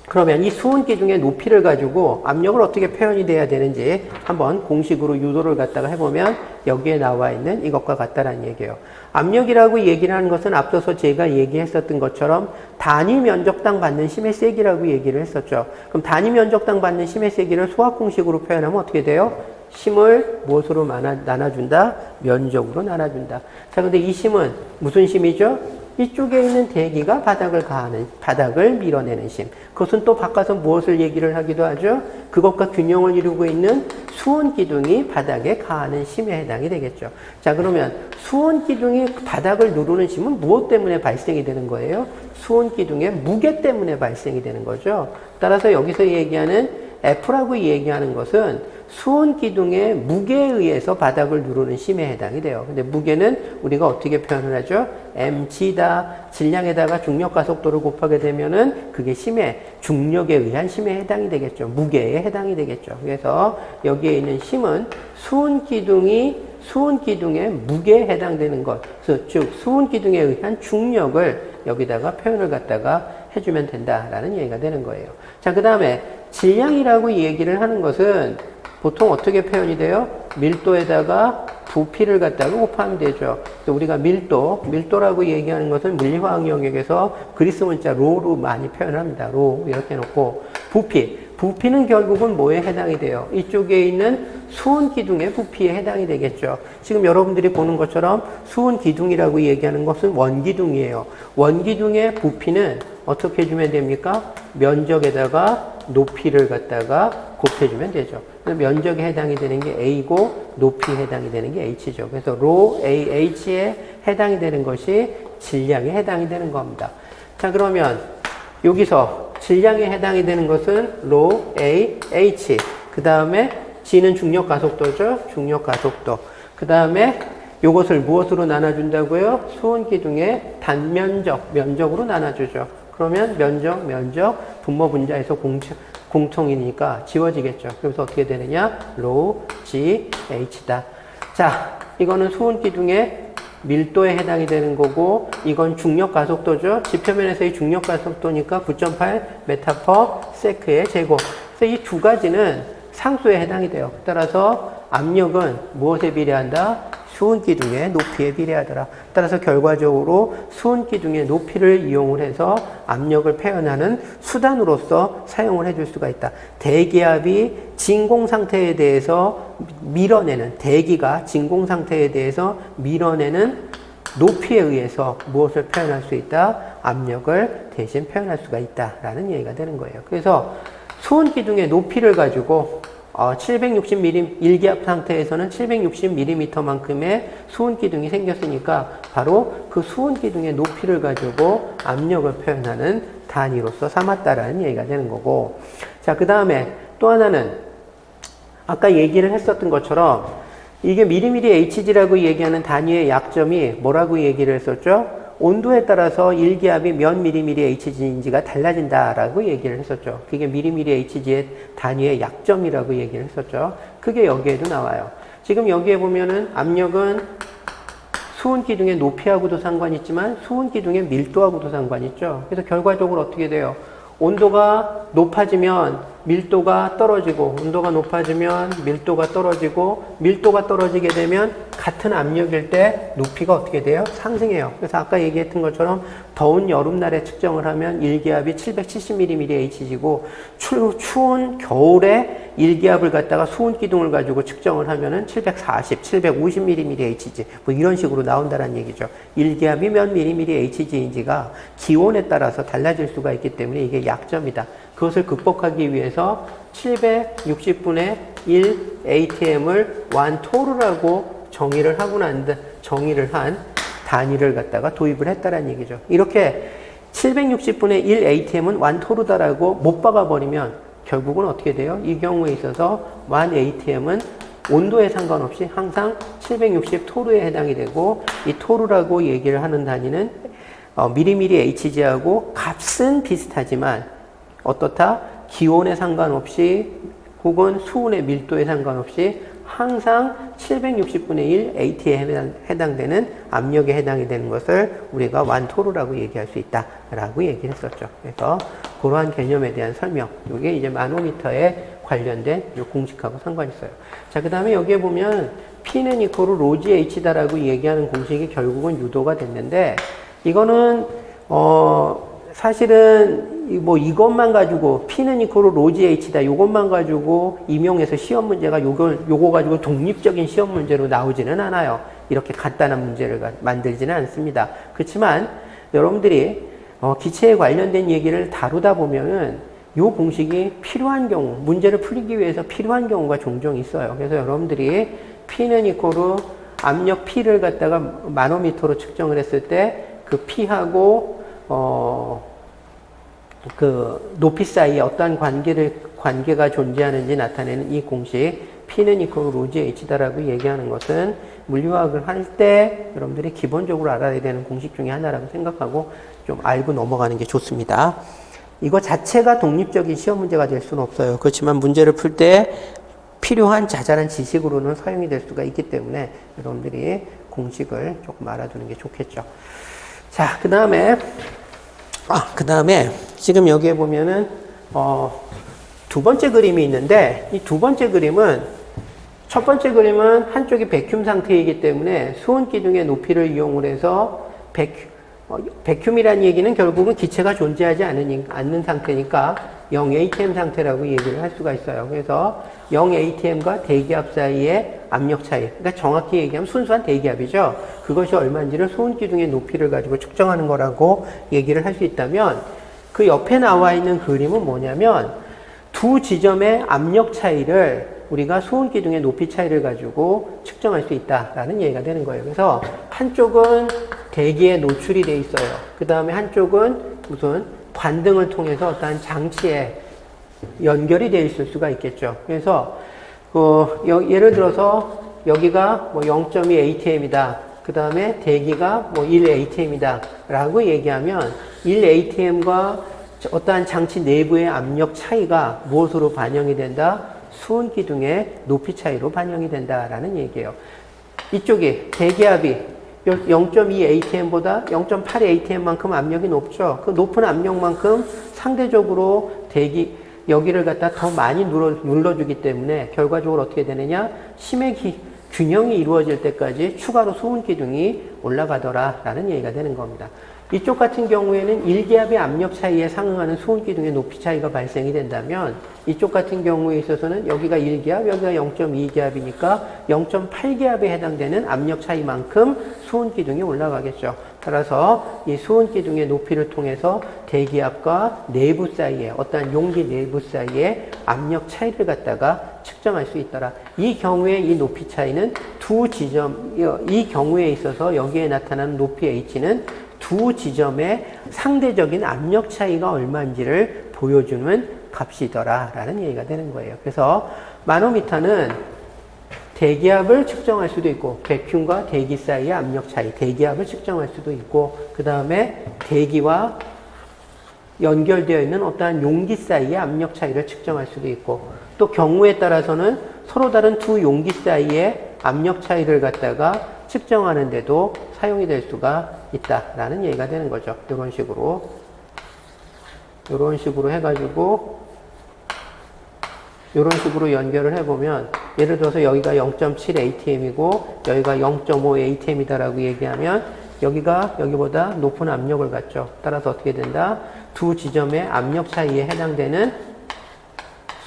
그러면 이 수온 기둥의 높이를 가지고 압력을 어떻게 표현이 돼야 되는지 한번 공식으로 유도를 해보면 여기에 나와 있는 이것과 같다라는 얘기예요. 압력이라고 얘기를 하는 것은 앞서서 제가 얘기했었던 것처럼 단위 면적당 받는 힘의 세기라고 얘기를 했었죠. 그럼 단위 면적당 받는 힘의 세기를 수학 공식으로 표현하면 어떻게 돼요? 힘을 무엇으로 나눠준다? 면적으로 나눠준다. 자, 근데 이 힘은 무슨 힘이죠? 이쪽에 있는 대기가 바닥을 밀어내는 힘. 그것은 또 바꿔서 무엇을 얘기를 하기도 하죠? 그것과 균형을 이루고 있는 수온 기둥이 바닥에 가하는 힘에 해당이 되겠죠. 자, 그러면 수온 기둥이 바닥을 누르는 힘은 무엇 때문에 발생이 되는 거예요? 수온 기둥의 무게 때문에 발생이 되는 거죠. 따라서 여기서 얘기하는 F라고 얘기하는 것은 수온 기둥의 무게에 의해서 바닥을 누르는 힘에 해당이 돼요. 근데 무게는 우리가 어떻게 표현을 하죠? mg다. 질량에다가 중력 가속도를 곱하게 되면은 그게 중력에 의한 힘에 해당이 되겠죠. 무게에 해당이 되겠죠. 그래서 여기에 있는 힘은 수온 기둥의 무게에 해당되는 것. 즉, 수온 기둥에 의한 중력을 여기다가 표현을 해주면 된다라는 얘기가 되는 거예요. 자, 그 다음에 질량이라고 얘기를 하는 것은 보통 어떻게 표현이 돼요? 밀도에다가 부피를 곱하면 되죠. 우리가 밀도라고 얘기하는 것은 물리화학 영역에서 그리스 문자 로로 많이 표현합니다. 로 이렇게 놓고 부피는 결국은 뭐에 해당이 돼요? 이쪽에 있는 수온 기둥의 부피에 해당이 되겠죠. 지금 여러분들이 보는 것처럼 수온 기둥이라고 얘기하는 것은 원기둥이에요. 원기둥의 부피는 어떻게 해주면 됩니까? 면적에다가 높이를 곱해주면 되죠. 면적에 해당이 되는 게 A고 높이에 해당이 되는 게 H죠. 그래서 로 AH에 해당이 되는 것이 질량에 해당이 되는 겁니다. 자, 그러면 여기서 질량에 해당이 되는 것은 로 AH. 그 다음에 G는 중력 가속도죠. 중력 가속도. 그 다음에 이것을 무엇으로 나눠준다고요? 수온 기둥의 면적으로 나눠주죠. 그러면 면적, 분모 분자에서 공통이니까 지워지겠죠. 그래서 어떻게 되느냐? 로 G H다. 자, 이거는 수은 기둥의 밀도에 해당이 되는 거고, 이건 중력 가속도죠. 지표면에서의 중력 가속도니까 9.8 메타 퍼 세크의 제곱. 그래서 이 두 가지는 상수에 해당이 돼요. 따라서 압력은 무엇에 비례한다? 수은 기둥의 높이에 비례하더라. 따라서 결과적으로 수은 기둥의 높이를 이용을 해서 압력을 표현하는 수단으로서 사용을 해줄 수가 있다. 대기압이 진공 상태에 대해서 밀어내는, 대기가 진공 상태에 대해서 밀어내는 높이에 의해서 무엇을 표현할 수 있다? 압력을 대신 표현할 수가 있다라는 얘기가 되는 거예요. 그래서 수은 기둥의 높이를 가지고 760mm, 일기압 상태에서는 760mm만큼의 수은 기둥이 생겼으니까 바로 그 수은 기둥의 높이를 가지고 압력을 표현하는 단위로서 삼았다라는 얘기가 되는 거고. 자, 그 다음에 또 하나는 아까 얘기를 했었던 것처럼 이게 미리미리 HG라고 얘기하는 단위의 약점이 뭐라고 얘기를 했었죠? 온도에 따라서 일기압이 몇 미리미리 HG인지가 달라진다라고 얘기를 했었죠. 그게 미리미리 HG의 단위의 약점이라고 얘기를 했었죠. 그게 여기에도 나와요. 지금 여기에 보면은 압력은 수은 기둥의 높이하고도 상관이 있지만 수은 기둥의 밀도하고도 상관이 있죠. 그래서 결과적으로 어떻게 돼요? 온도가 높아지면 밀도가 떨어지고, 온도가 높아지면 밀도가 떨어지고, 밀도가 떨어지게 되면 같은 압력일 때 높이가 어떻게 돼요? 상승해요. 그래서 아까 얘기했던 것처럼 더운 여름날에 측정을 하면 일기압이 770mm Hg고, 추운 겨울에 일기압을 갖다가 수은 기둥을 가지고 측정을 하면은 740, 750mm Hg, 뭐 이런 식으로 나온다는 얘기죠. 일기압이 몇 mm Hg인지가 기온에 따라서 달라질 수가 있기 때문에 이게 약점이다. 그것을 극복하기 위해서 760분의 1 ATM을 완토르라고 정의를 한 단위를 갖다가 도입을 했다는 얘기죠. 이렇게 760분의 1 ATM은 완토르다라고 못 박아버리면 결국은 어떻게 돼요? 이 경우에 있어서 1 ATM은 온도에 상관없이 항상 760 토르에 해당이 되고, 이 토르라고 얘기를 하는 단위는 미리미리 HG하고 값은 비슷하지만 어떻다? 기온에 상관없이 혹은 수은의 밀도에 상관없이 항상 760분의 1 ATM에 해당되는 압력에 해당이 되는 것을 우리가 완토르라고 얘기할 수 있다라고 얘기를 했었죠. 그래서 그러한 개념에 대한 설명, 이게 이제 마노미터에 관련된 공식하고 상관이 있어요. 자, 그 다음에 여기에 보면 P는 이코르 로지 H다라고 얘기하는 공식이 결국은 유도가 됐는데, 이거는 사실은 뭐 이것만 가지고 P는 이코르 로지 H다 이것만 가지고 임용해서 시험 문제가 요거 가지고 독립적인 시험 문제로 나오지는 않아요. 이렇게 간단한 문제를 만들지는 않습니다. 그렇지만 여러분들이 기체에 관련된 얘기를 다루다 보면은 요 공식이 필요한 경우, 문제를 풀기 위해서 필요한 경우가 종종 있어요. 그래서 여러분들이 P는 이코르 압력 P를 갖다가 마노미터로 측정을 했을 때 그 P하고 그 높이 사이에 어떠한 관계가 존재하는지 나타내는 이 공식, P는 이코르 로지 H다라고 얘기하는 것은 물리화학을 할 때 여러분들이 기본적으로 알아야 되는 공식 중에 하나라고 생각하고 좀 알고 넘어가는 게 좋습니다. 이거 자체가 독립적인 시험 문제가 될 수는 없어요. 그렇지만 문제를 풀 때 필요한 자잘한 지식으로는 사용이 될 수가 있기 때문에 여러분들이 공식을 조금 알아두는 게 좋겠죠. 자, 그 다음에 지금 여기에 보면은 두 번째 그림이 있는데, 이 두 번째 그림은, 첫 번째 그림은 한쪽이 백큐մ 상태이기 때문에 수은 기둥의 높이를 이용을 해서 백큐움이라는 얘기는 결국은 기체가 존재하지 않는 상태니까 0ATM 상태라고 얘기를 할 수가 있어요. 그래서 0ATM과 대기압 사이의 압력 차이, 그러니까 정확히 얘기하면 순수한 대기압이죠. 그것이 얼마인지를 수은 기둥의 높이를 가지고 측정하는 거라고 얘기를 할 수 있다면, 그 옆에 나와 있는 그림은 뭐냐면 두 지점의 압력 차이를 우리가 수은 기둥의 높이 차이를 가지고 측정할 수 있다라는 얘기가 되는 거예요. 그래서 한쪽은 대기에 노출이 돼 있어요. 그 다음에 한쪽은 무슨 관등을 통해서 어떠한 장치에 연결이 되어 있을 수가 있겠죠. 그래서 예를 들어서 여기가 뭐 0.2 ATM이다. 그 다음에 대기가 뭐 1 ATM이다. 라고 얘기하면 1 ATM과 어떠한 장치 내부의 압력 차이가 무엇으로 반영이 된다? 수은 기둥의 높이 차이로 반영이 된다라는 얘기예요. 이쪽이 대기압이 0.2 atm보다 0.8 atm만큼 압력이 높죠. 그 높은 압력만큼 상대적으로 여기를 갖다 더 많이 눌러주기 때문에 결과적으로 어떻게 되느냐? 심해 균형이 이루어질 때까지 추가로 수온 기둥이 올라가더라라는 얘기가 되는 겁니다. 이쪽 같은 경우에는 1기압의 압력 차이에 상응하는 수온 기둥의 높이 차이가 발생이 된다면 이쪽 같은 경우에 있어서는 여기가 1기압, 여기가 0.2기압이니까 0.8기압에 해당되는 압력 차이만큼 수온 기둥이 올라가겠죠. 따라서 이 수온 기둥의 높이를 통해서 대기압과 내부 사이에 어떠한 용기 내부 사이에 압력 차이를 갖다가 측정할 수 있더라. 이 경우에 이 높이 차이는 이 경우에 있어서 여기에 나타나는 높이 H는 두 지점의 상대적인 압력 차이가 얼마인지를 보여주는 값이더라 라는 얘기가 되는 거예요. 그래서 마노미터는 대기압을 측정할 수도 있고 백균과 대기 사이의 압력 차이, 대기압을 측정할 수도 있고 그 다음에 대기와 연결되어 있는 어떠한 용기 사이의 압력 차이를 측정할 수도 있고 또 경우에 따라서는 서로 다른 두 용기 사이의 압력 차이를 갖다가 측정하는데도 사용이 될 수가 있다라는 얘기가 되는 거죠. 이런 식으로 해가지고 이런 식으로 연결을 해보면 예를 들어서 여기가 0.7 atm이고 여기가 0.5 atm이다라고 얘기하면 여기가 여기보다 높은 압력을 갖죠. 따라서 어떻게 된다? 두 지점의 압력 차이에 해당되는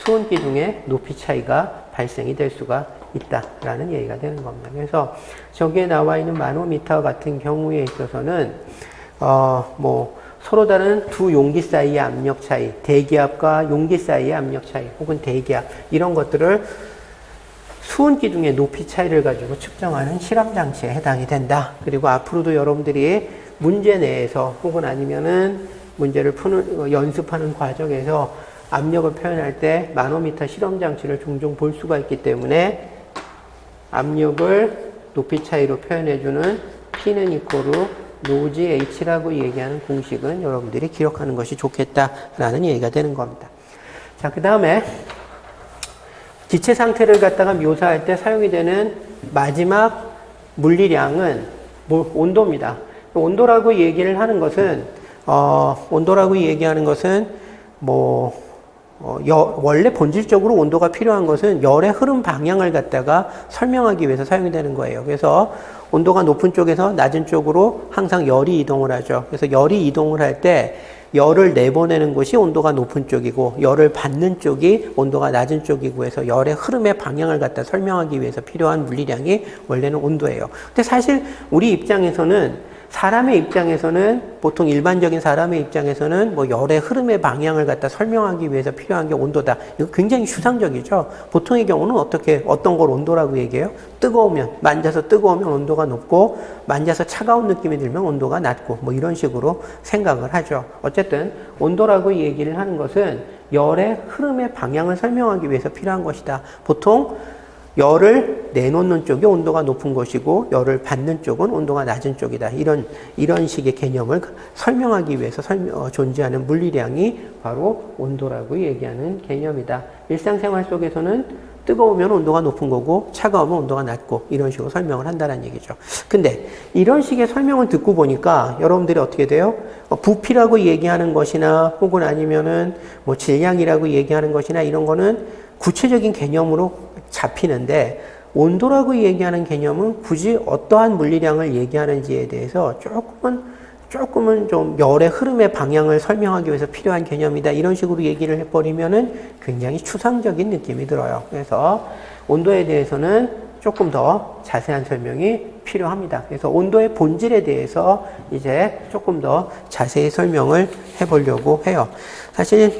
수온 기둥의 높이 차이가 발생이 될 수가 있다라는 얘기가 되는 겁니다. 그래서 저기에 나와 있는 마노미터 같은 경우에 있어서는 서로 다른 두 용기 사이의 압력 차이, 대기압과 용기 사이의 압력 차이, 혹은 대기압 이런 것들을 수온 기둥의 높이 차이를 가지고 측정하는 실험 장치에 해당이 된다. 그리고 앞으로도 여러분들이 문제 내에서 혹은 아니면은 문제를 연습하는 과정에서 압력을 표현할 때 마노미터 실험 장치를 종종 볼 수가 있기 때문에 압력을 높이 차이로 표현해주는 P는 이코르 노지 H라고 얘기하는 공식은 여러분들이 기억하는 것이 좋겠다라는 얘기가 되는 겁니다. 자, 그 다음에 기체 상태를 갖다가 묘사할 때 사용이 되는 마지막 물리량은 온도입니다. 온도라고 얘기를 하는 것은 원래 본질적으로 온도가 필요한 것은 열의 흐름 방향을 갖다가 설명하기 위해서 사용이 되는 거예요. 그래서 온도가 높은 쪽에서 낮은 쪽으로 항상 열이 이동을 하죠. 그래서 열이 이동을 할 때 열을 내보내는 곳이 온도가 높은 쪽이고 열을 받는 쪽이 온도가 낮은 쪽이고 해서 열의 흐름의 방향을 갖다 설명하기 위해서 필요한 물리량이 원래는 온도예요. 근데 사실 우리 입장에서는 보통 일반적인 사람의 입장에서는 열의 흐름의 방향을 갖다 설명하기 위해서 필요한 게 온도다. 이거 굉장히 추상적이죠. 보통의 경우는 어떤 걸 온도라고 얘기해요? 만져서 뜨거우면 온도가 높고, 만져서 차가운 느낌이 들면 온도가 낮고, 이런 식으로 생각을 하죠. 어쨌든, 온도라고 얘기를 하는 것은 열의 흐름의 방향을 설명하기 위해서 필요한 것이다. 보통, 열을 내놓는 쪽이 온도가 높은 것이고 열을 받는 쪽은 온도가 낮은 쪽이다. 이런 식의 개념을 설명하기 위해서 존재하는 물리량이 바로 온도라고 얘기하는 개념이다. 일상생활 속에서는 뜨거우면 온도가 높은 거고 차가우면 온도가 낮고 이런 식으로 설명을 한다는 얘기죠. 근데 이런 식의 설명을 듣고 보니까 여러분들이 어떻게 돼요? 부피라고 얘기하는 것이나 혹은 아니면은 질량이라고 얘기하는 것이나 이런 거는 구체적인 개념으로 잡히는데 온도라고 얘기하는 개념은 굳이 어떠한 물리량을 얘기하는지에 대해서 조금은 좀 열의 흐름의 방향을 설명하기 위해서 필요한 개념이다. 이런 식으로 얘기를 해버리면은 굉장히 추상적인 느낌이 들어요. 그래서 온도에 대해서는 조금 더 자세한 설명이 필요합니다. 그래서 온도의 본질에 대해서 이제 조금 더 자세히 설명을 해보려고 해요. 사실,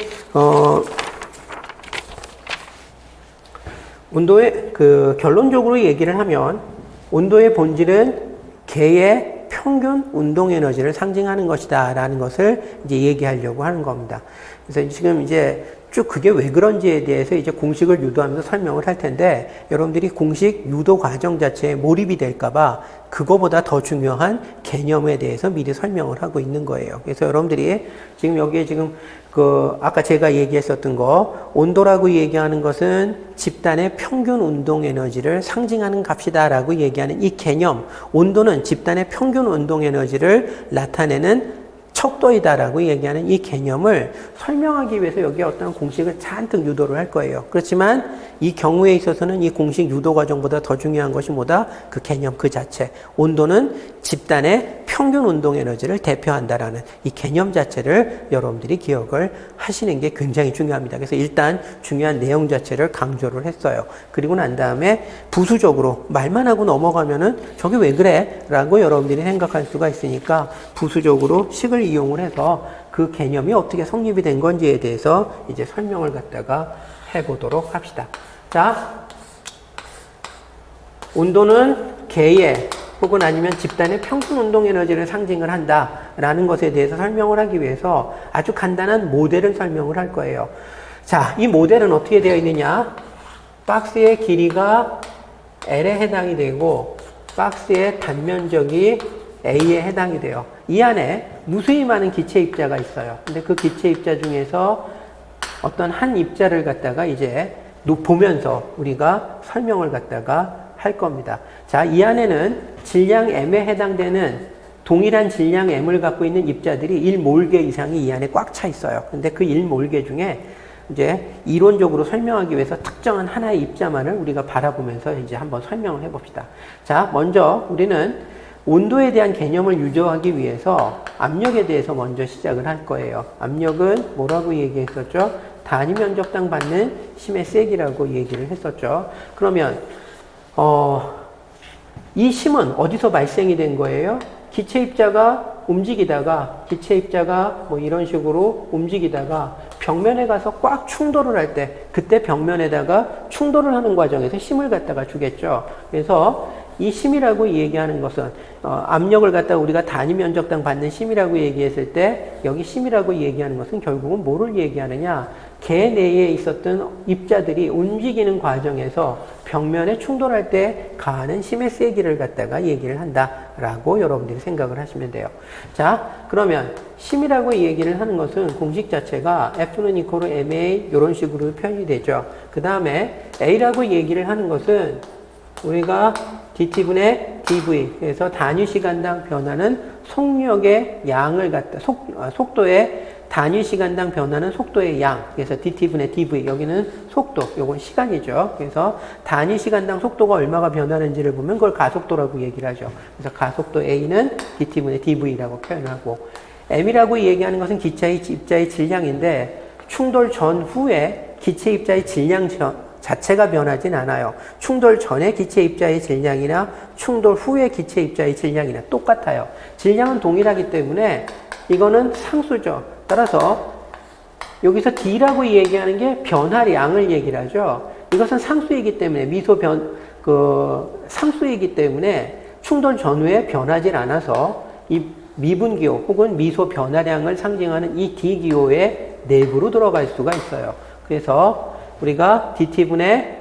결론적으로 얘기를 하면 온도의 본질은 개의 평균 운동 에너지를 상징하는 것이다 라는 것을 이제 얘기하려고 하는 겁니다. 그래서 지금 이제 쭉 그게 왜 그런지에 대해서 이제 공식을 유도하면서 설명을 할 텐데 여러분들이 공식 유도 과정 자체에 몰입이 될까봐 그거보다 더 중요한 개념에 대해서 미리 설명을 하고 있는 거예요. 그래서 여러분들이 지금 여기에 지금 아까 제가 얘기했었던 거, 온도라고 얘기하는 것은 집단의 평균 운동 에너지를 상징하는 값이다라고 얘기하는 이 개념, 온도는 집단의 평균 운동 에너지를 나타내는 척도이다라고 얘기하는 이 개념을 설명하기 위해서 여기에 어떤 공식을 잔뜩 유도를 할 거예요. 그렇지만 이 경우에 있어서는 이 공식 유도 과정보다 더 중요한 것이 뭐다? 그 개념 그 자체. 온도는 집단의 평균 운동 에너지를 대표한다라는 이 개념 자체를 여러분들이 기억을 하시는 게 굉장히 중요합니다. 그래서 일단 중요한 내용 자체를 강조를 했어요. 그리고 난 다음에 부수적으로 말만 하고 넘어가면은 저게 왜 그래? 라고 여러분들이 생각할 수가 있으니까 부수적으로 식을 이용을 해서 그 개념이 어떻게 성립이 된 건지에 대해서 이제 설명을 갖다가 해보도록 합시다. 자, 온도는 개의 혹은 아니면 집단의 평균 운동 에너지를 상징을 한다라는 것에 대해서 설명을 하기 위해서 아주 간단한 모델을 설명을 할 거예요. 자, 이 모델은 어떻게 되어 있느냐? 박스의 길이가 L에 해당이 되고 박스의 단면적이 A에 해당이 돼요. 이 안에 무수히 많은 기체 입자가 있어요. 근데 그 기체 입자 중에서 어떤 한 입자를 갖다가 이제 보면서 우리가 설명을 갖다가 할 겁니다. 자, 이 안에는 질량 M에 해당되는 동일한 질량 M을 갖고 있는 입자들이 1몰개 이상이 이 안에 꽉 차 있어요. 근데 그 1몰개 중에 이제 이론적으로 설명하기 위해서 특정한 하나의 입자만을 우리가 바라보면서 이제 한번 설명을 해봅시다. 자, 먼저 우리는 온도에 대한 개념을 유도하기 위해서 압력에 대해서 먼저 시작을 할 거예요. 압력은 뭐라고 얘기했었죠? 단위 면적당 받는 힘의 세기라고 얘기를 했었죠. 그러면 이 힘은 어디서 발생이 된 거예요? 기체 입자가 움직이다가 기체 입자가 뭐 이런 식으로 움직이다가 벽면에 가서 꽉 충돌을 할 때 그때 벽면에다가 충돌을 하는 과정에서 힘을 갖다가 주겠죠. 그래서 이 힘이라고 얘기하는 것은 압력을 갖다가 우리가 단위 면적당 받는 힘이라고 얘기했을 때 여기 힘이라고 얘기하는 것은 결국은 뭐를 얘기하느냐? 개 내에 있었던 입자들이 움직이는 과정에서 벽면에 충돌할 때 가하는 힘의 세기를 갖다가 얘기를 한다라고 여러분들이 생각을 하시면 돼요. 자, 그러면 힘이라고 얘기를 하는 것은 공식 자체가 F는 이퀄 ma 이런 식으로 표현이 되죠. 그 다음에 A라고 얘기를 하는 것은 우리가 dt분의 dv 그래서 단위 시간당 변하는 속력의 양을 갖다 속도의 단위 시간당 변하는 속도의 양 그래서 dt분의 dv 여기는 속도 요건 시간이죠. 그래서 단위 시간당 속도가 얼마가 변하는지를 보면 그걸 가속도라고 얘기를 하죠. 그래서 가속도 a는 dt분의 dv라고 표현하고 m이라고 얘기하는 것은 기체 입자의 질량인데 충돌 전후에 기체 입자의 질량 자체가 변하진 않아요. 충돌 전에 기체 입자의 질량이나 충돌 후에 기체 입자의 질량이나 똑같아요. 질량은 동일하기 때문에 이거는 상수죠. 따라서 여기서 D라고 얘기하는 게 변화량을 얘기를 하죠. 이것은 상수이기 때문에 상수이기 때문에 충돌 전후에 변하지 않아서 이 미분기호 혹은 미소 변화량을 상징하는 이 D기호의 내부로 들어갈 수가 있어요. 그래서 우리가 dt분의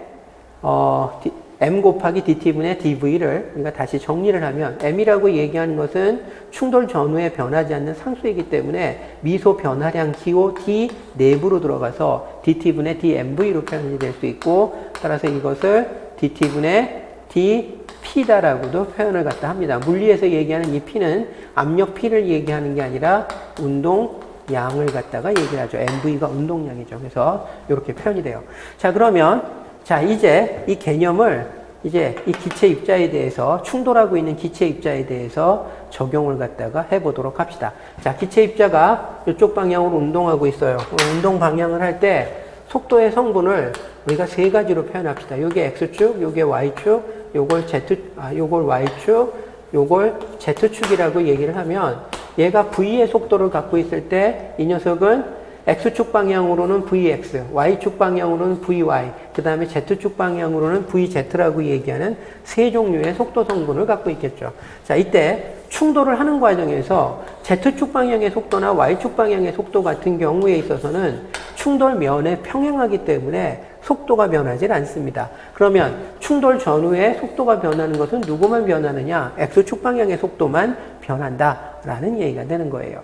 m 곱하기 dt분의 dv를 우리가 다시 정리를 하면 m이라고 얘기하는 것은 충돌 전후에 변하지 않는 상수이기 때문에 미소 변화량 기호 d 내부로 들어가서 dt분의 dmv로 표현이 될 수 있고 따라서 이것을 dt분의 dp다라고도 표현을 갖다 합니다. 물리에서 얘기하는 이 p는 압력 p를 얘기하는 게 아니라 운동 양을 갖다가 얘기를 하죠. MV가 운동량이죠. 그래서 이렇게 표현이 돼요. 자, 그러면 자, 이제 이 개념을 이제 이 기체 입자에 대해서 충돌하고 있는 기체 입자에 대해서 적용을 갖다가 해보도록 합시다. 자, 기체 입자가 이쪽 방향으로 운동하고 있어요. 운동 방향을 할 때 속도의 성분을 우리가 세 가지로 표현합시다. 요게 X축, 요게 Y축, 요걸 Y축, 요걸 Z축이라고 얘기를 하면 얘가 V의 속도를 갖고 있을 때 이 녀석은 X축 방향으로는 VX, Y축 방향으로는 VY, 그 다음에 Z축 방향으로는 VZ라고 얘기하는 세 종류의 속도 성분을 갖고 있겠죠. 자, 이때 충돌을 하는 과정에서 Z축 방향의 속도나 Y축 방향의 속도 같은 경우에 있어서는 충돌면에 평행하기 때문에 속도가 변하지 않습니다. 그러면 충돌 전후에 속도가 변하는 것은 누구만 변하느냐? X축 방향의 속도만 변한다라는 얘기가 되는 거예요.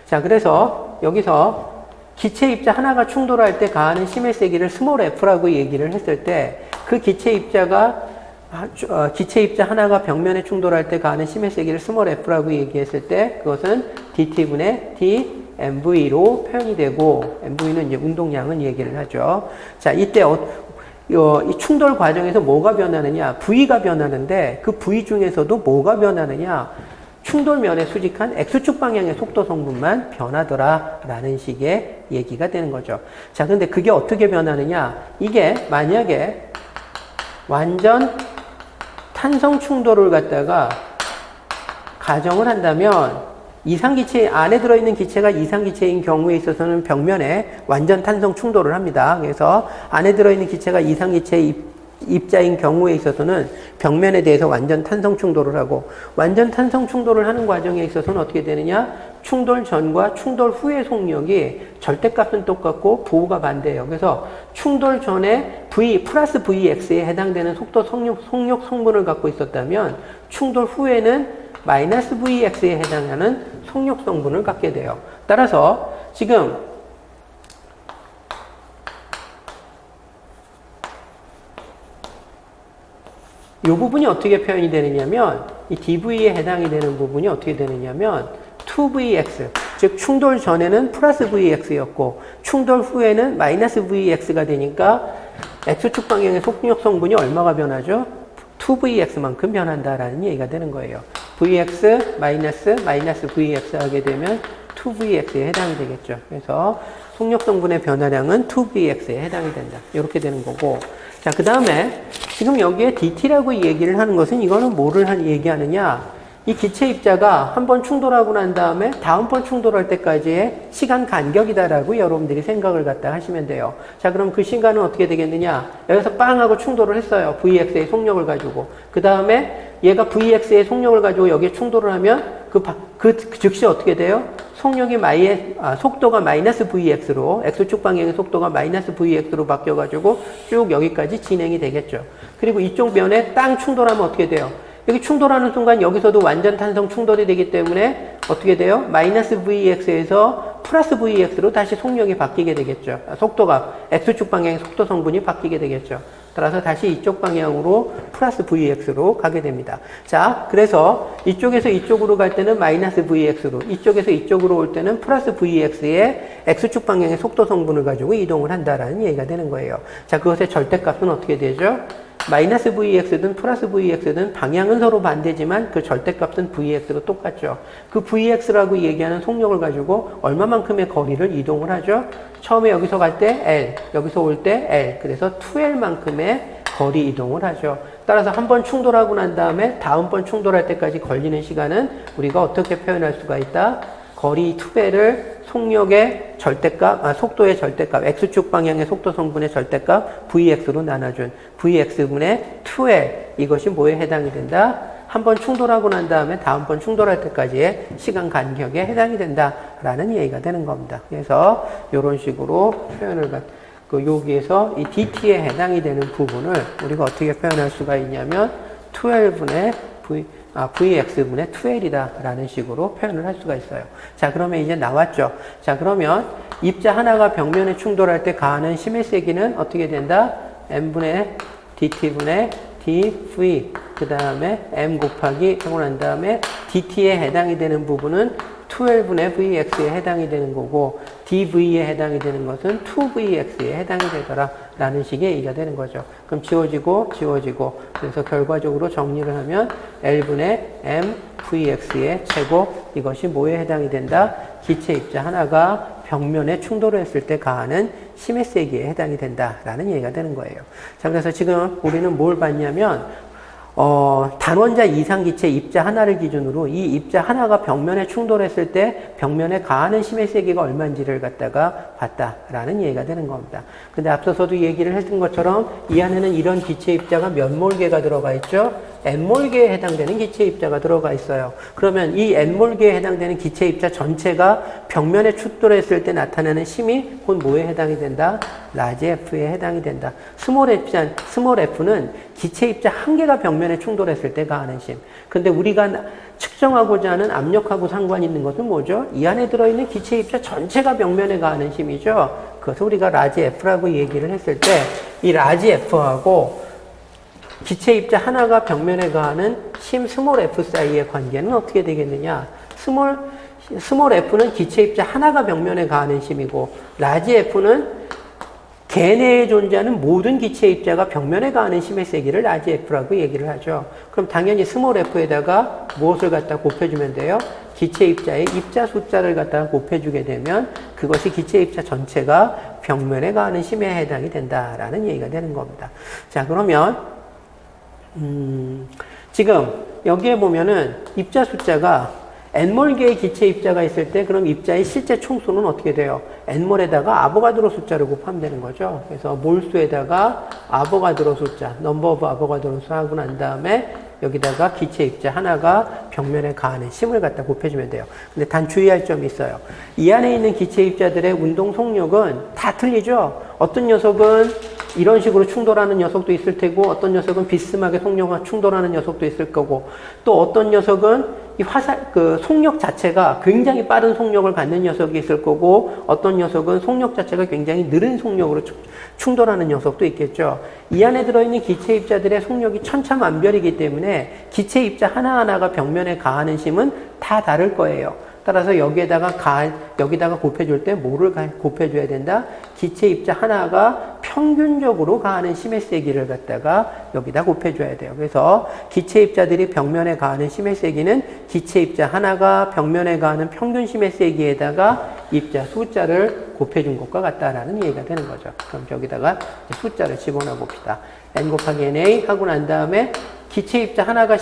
자, 그래서 여기서 기체 입자 하나가 충돌할 때 가하는 심의 세기를 스몰 f라고 얘기를 했을 때 그 기체 입자 하나가 벽면에 충돌할 때 가하는 심의 세기를 스몰 f라고 얘기했을 때 그것은 dt분의 d mv로 표현이 되고, mv는 이제 운동량은 얘기를 하죠. 자, 이때 이 충돌 과정에서 뭐가 변하느냐? V가 변하는데 그 V 중에서도 뭐가 변하느냐? 충돌면에 수직한 X축 방향의 속도 성분만 변하더라 라는 식의 얘기가 되는 거죠. 자, 근데 그게 어떻게 변하느냐? 이게 만약에 완전 탄성 충돌을 갖다가 가정을 한다면 이상기체 안에 들어있는 기체가 이상기체인 경우에 있어서는 벽면에 완전 탄성 충돌을 합니다. 그래서 안에 들어있는 기체가 이상기체 입자인 경우에 있어서는 벽면에 대해서 완전 탄성 충돌을 하고, 완전 탄성 충돌을 하는 과정에 있어서는 어떻게 되느냐? 충돌 전과 충돌 후의 속력이 절대값은 똑같고 부호가 반대예요. 그래서 충돌 전에 V 플러스 Vx에 해당되는 속도 속력 성분을 갖고 있었다면 충돌 후에는 마이너스 Vx에 해당하는 속력 성분을 갖게 돼요. 따라서 지금 이 부분이 어떻게 표현이 되느냐면, 이 dV에 해당이 되는 부분이 어떻게 되느냐면 2Vx, 즉 충돌 전에는 플러스 Vx였고 충돌 후에는 마이너스 Vx가 되니까 X축 방향의 속력 성분이 얼마가 변하죠? 2Vx만큼 변한다라는 얘기가 되는 거예요. Vx 마이너스 Vx 하게 되면 2Vx에 해당이 되겠죠. 그래서 속력 성분의 변화량은 2Vx에 해당이 된다. 이렇게 되는 거고. 자, 그 다음에 지금 여기에 dt라고 얘기를 하는 것은 이거는 뭐를 얘기하느냐? 이 기체 입자가 한번 충돌하고 난 다음에 다음번 충돌할 때까지의 시간 간격이다라고 여러분들이 생각을 갖다 하시면 돼요. 자, 그럼 그 시간은 어떻게 되겠느냐? 여기서 빵 하고 충돌을 했어요. Vx의 속력을 가지고. 그 다음에 얘가 Vx의 속력을 가지고 여기에 충돌을 하면 그 즉시 어떻게 돼요? 속도가 마이너스 Vx로, X축 방향의 속도가 마이너스 Vx로 바뀌어가지고 쭉 여기까지 진행이 되겠죠. 그리고 이쪽 면에 땅 충돌하면 어떻게 돼요? 여기 충돌하는 순간 여기서도 완전 탄성 충돌이 되기 때문에 어떻게 돼요? 마이너스 Vx에서 플러스 Vx로 다시 속력이 바뀌게 되겠죠. 속도가, X축 방향의 속도 성분이 바뀌게 되겠죠. 따라서 다시 이쪽 방향으로 플러스 Vx로 가게 됩니다. 자, 그래서 이쪽에서 이쪽으로 갈 때는 마이너스 Vx로, 이쪽에서 이쪽으로 올 때는 플러스 Vx의 X축 방향의 속도 성분을 가지고 이동을 한다라는 얘기가 되는 거예요. 자, 그것의 절대값은 어떻게 되죠? 마이너스 Vx든 플러스 Vx든 방향은 서로 반대지만 그 절대값은 Vx로 똑같죠. 그 Vx라고 얘기하는 속력을 가지고 얼마만큼의 거리를 이동을 하죠? 처음에 여기서 갈 때 L, 여기서 올 때 L, 그래서 2L만큼의 거리 이동을 하죠. 따라서 한 번 충돌하고 난 다음에 다음번 충돌할 때까지 걸리는 시간은 우리가 어떻게 표현할 수가 있다? 거리 2배를 속력의 절대값, 속도의 절대값, X축 방향의 속도 성분의 절대값 Vx로 나눠준 Vx분의 2L, 이것이 뭐에 해당이 된다? 한 번 충돌하고 난 다음에 다음번 충돌할 때까지의 시간 간격에 해당이 된다라는 얘기가 되는 겁니다. 그래서 이런 식으로 표현을 여기에서 이 dt에 해당이 되는 부분을 우리가 어떻게 표현할 수가 있냐면 12분의 Vx분의 2L이다 라는 식으로 표현을 할 수가 있어요. 자, 그러면 이제 나왔죠. 자, 그러면 입자 하나가 벽면에 충돌할 때 가하는 심의 세기는 어떻게 된다? m분의 dt분의 dv, 그 다음에 m 곱하기 하고 난 다음에 dt에 해당이 되는 부분은 12분의 vx에 해당이 되는 거고 dv에 해당이 되는 것은 2vx에 해당이 되더라 라는 식의 얘기가 되는 거죠. 그럼 지워지고 그래서 결과적으로 정리를 하면 L분의 mvx의 제곱, 이것이 뭐에 해당이 된다? 기체 입자 하나가 벽면에 충돌을 했을 때 가하는 심의 세기에 해당이 된다라는 얘기가 되는 거예요. 자, 그래서 지금 우리는 뭘 봤냐면 단원자 이상 기체 입자 하나를 기준으로 이 입자 하나가 벽면에 충돌했을 때 벽면에 가하는 힘의 세기가 얼마인지를 갖다가 봤다라는 얘기가 되는 겁니다. 근데 앞서서도 얘기를 했던 것처럼 이 안에는 이런 기체 입자가 몇 몰개가 들어가 있죠? N몰개에 해당되는 기체 입자가 들어가 있어요. 그러면 이 N몰개에 해당되는 기체 입자 전체가 벽면에 충돌했을 때 나타나는 힘이 곧 뭐에 해당이 된다? 라지 F에 해당이 된다. 스몰 F는 기체 입자 한 개가 벽면에 충돌했을 때 가하는 힘. 근데 우리가 측정하고자 하는 압력하고 상관이 있는 것은 뭐죠? 이 안에 들어있는 기체 입자 전체가 벽면에 가하는 힘이죠. 그래서 우리가 라지 F라고 얘기를 했을 때 이 라지 F하고 기체 입자 하나가 벽면에 가하는 힘 스몰 f 사이의 관계는 어떻게 되겠느냐? 스몰 f는 기체 입자 하나가 벽면에 가하는 힘이고, 라지 f는 개 내에 존재하는 모든 기체 입자가 벽면에 가하는 힘의 세기를 라지 f라고 얘기를 하죠. 그럼 당연히 스몰 f에다가 무엇을 갖다 곱해주면 돼요? 기체 입자의 입자 숫자를 갖다가 곱해주게 되면 그것이 기체 입자 전체가 벽면에 가하는 힘에 해당이 된다라는 얘기가 되는 겁니다. 자, 그러면 지금 여기에 보면은 입자 숫자가 N몰개의 기체 입자가 있을 때 그럼 입자의 실제 총수는 어떻게 돼요? N몰에다가 아보가드로 숫자를 곱하면 되는 거죠. 그래서 몰수에다가 아보가드로 숫자, 넘버 오브 아보가드로 수 하고 난 다음에 여기다가 기체 입자 하나가 벽면에 가하는 힘을 갖다 곱해주면 돼요. 근데 단 주의할 점이 있어요. 이 안에 있는 기체 입자들의 운동 속력은 다 틀리죠? 어떤 녀석은 이런 식으로 충돌하는 녀석도 있을 테고, 어떤 녀석은 비스듬하게 속력과 충돌하는 녀석도 있을 거고, 또 어떤 녀석은 이 속력 자체가 굉장히 빠른 속력을 갖는 녀석이 있을 거고, 어떤 녀석은 속력 자체가 굉장히 느린 속력으로 충돌하는 녀석도 있겠죠. 이 안에 들어있는 기체 입자들의 속력이 천차만별이기 때문에 기체 입자 하나하나가 벽면에 가하는 힘은 다 다를 거예요. 따라서 여기다가 곱해줄 때 뭐를 곱해줘야 된다? 기체 입자 하나가 평균적으로 가하는 힘의 세기를 갖다가 여기다 곱해줘야 돼요. 그래서 기체 입자들이 벽면에 가하는 힘의 세기는 기체 입자 하나가 벽면에 가하는 평균 힘의 세기에다가 입자 숫자를 곱해준 것과 같다라는 얘기가 되는 거죠. 그럼 저기다가 숫자를 집어넣어 봅시다. N 곱하기 NA 하고 난 다음에 기체 입자 하나가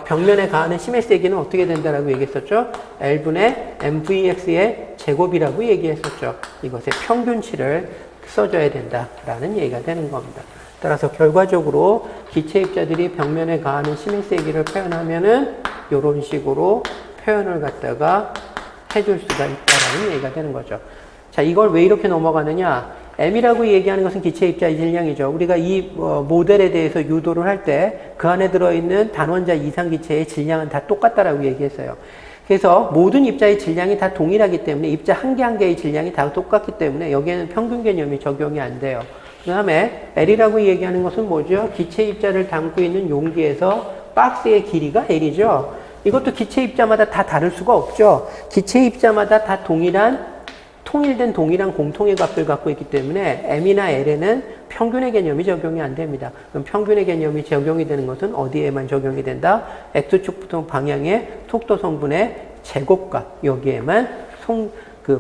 벽면에 가하는 힘의 세기는 어떻게 된다라고 얘기했었죠? L분의 MVX의 제곱이라고 얘기했었죠. 이것의 평균치를 써줘야 된다라는 얘기가 되는 겁니다. 따라서 결과적으로 기체 입자들이 벽면에 가하는 힘의 세기를 표현하면은 이런 식으로 표현을 갖다가 해줄 수가 있다라는 얘기가 되는 거죠. 자, 이걸 왜 이렇게 넘어가느냐? M이라고 얘기하는 것은 기체 입자의 질량이죠. 우리가 이 모델에 대해서 유도를 할 때 그 안에 들어있는 단원자 이상 기체의 질량은 다 똑같다라고 얘기했어요. 그래서 모든 입자의 질량이 다 동일하기 때문에 입자 한 개 한 개의 질량이 다 똑같기 때문에 여기에는 평균 개념이 적용이 안 돼요. 그 다음에 L이라고 얘기하는 것은 뭐죠? 기체 입자를 담고 있는 용기에서 박스의 길이가 L이죠. 이것도 기체 입자마다 다 다를 수가 없죠. 기체 입자마다 다 통일된 동일한 공통의 값을 갖고 있기 때문에 M이나 L에는 평균의 개념이 적용이 안 됩니다. 그럼 평균의 개념이 적용이 되는 것은 어디에만 적용이 된다? X축부터 방향의 속도 성분의 제곱값, 여기에만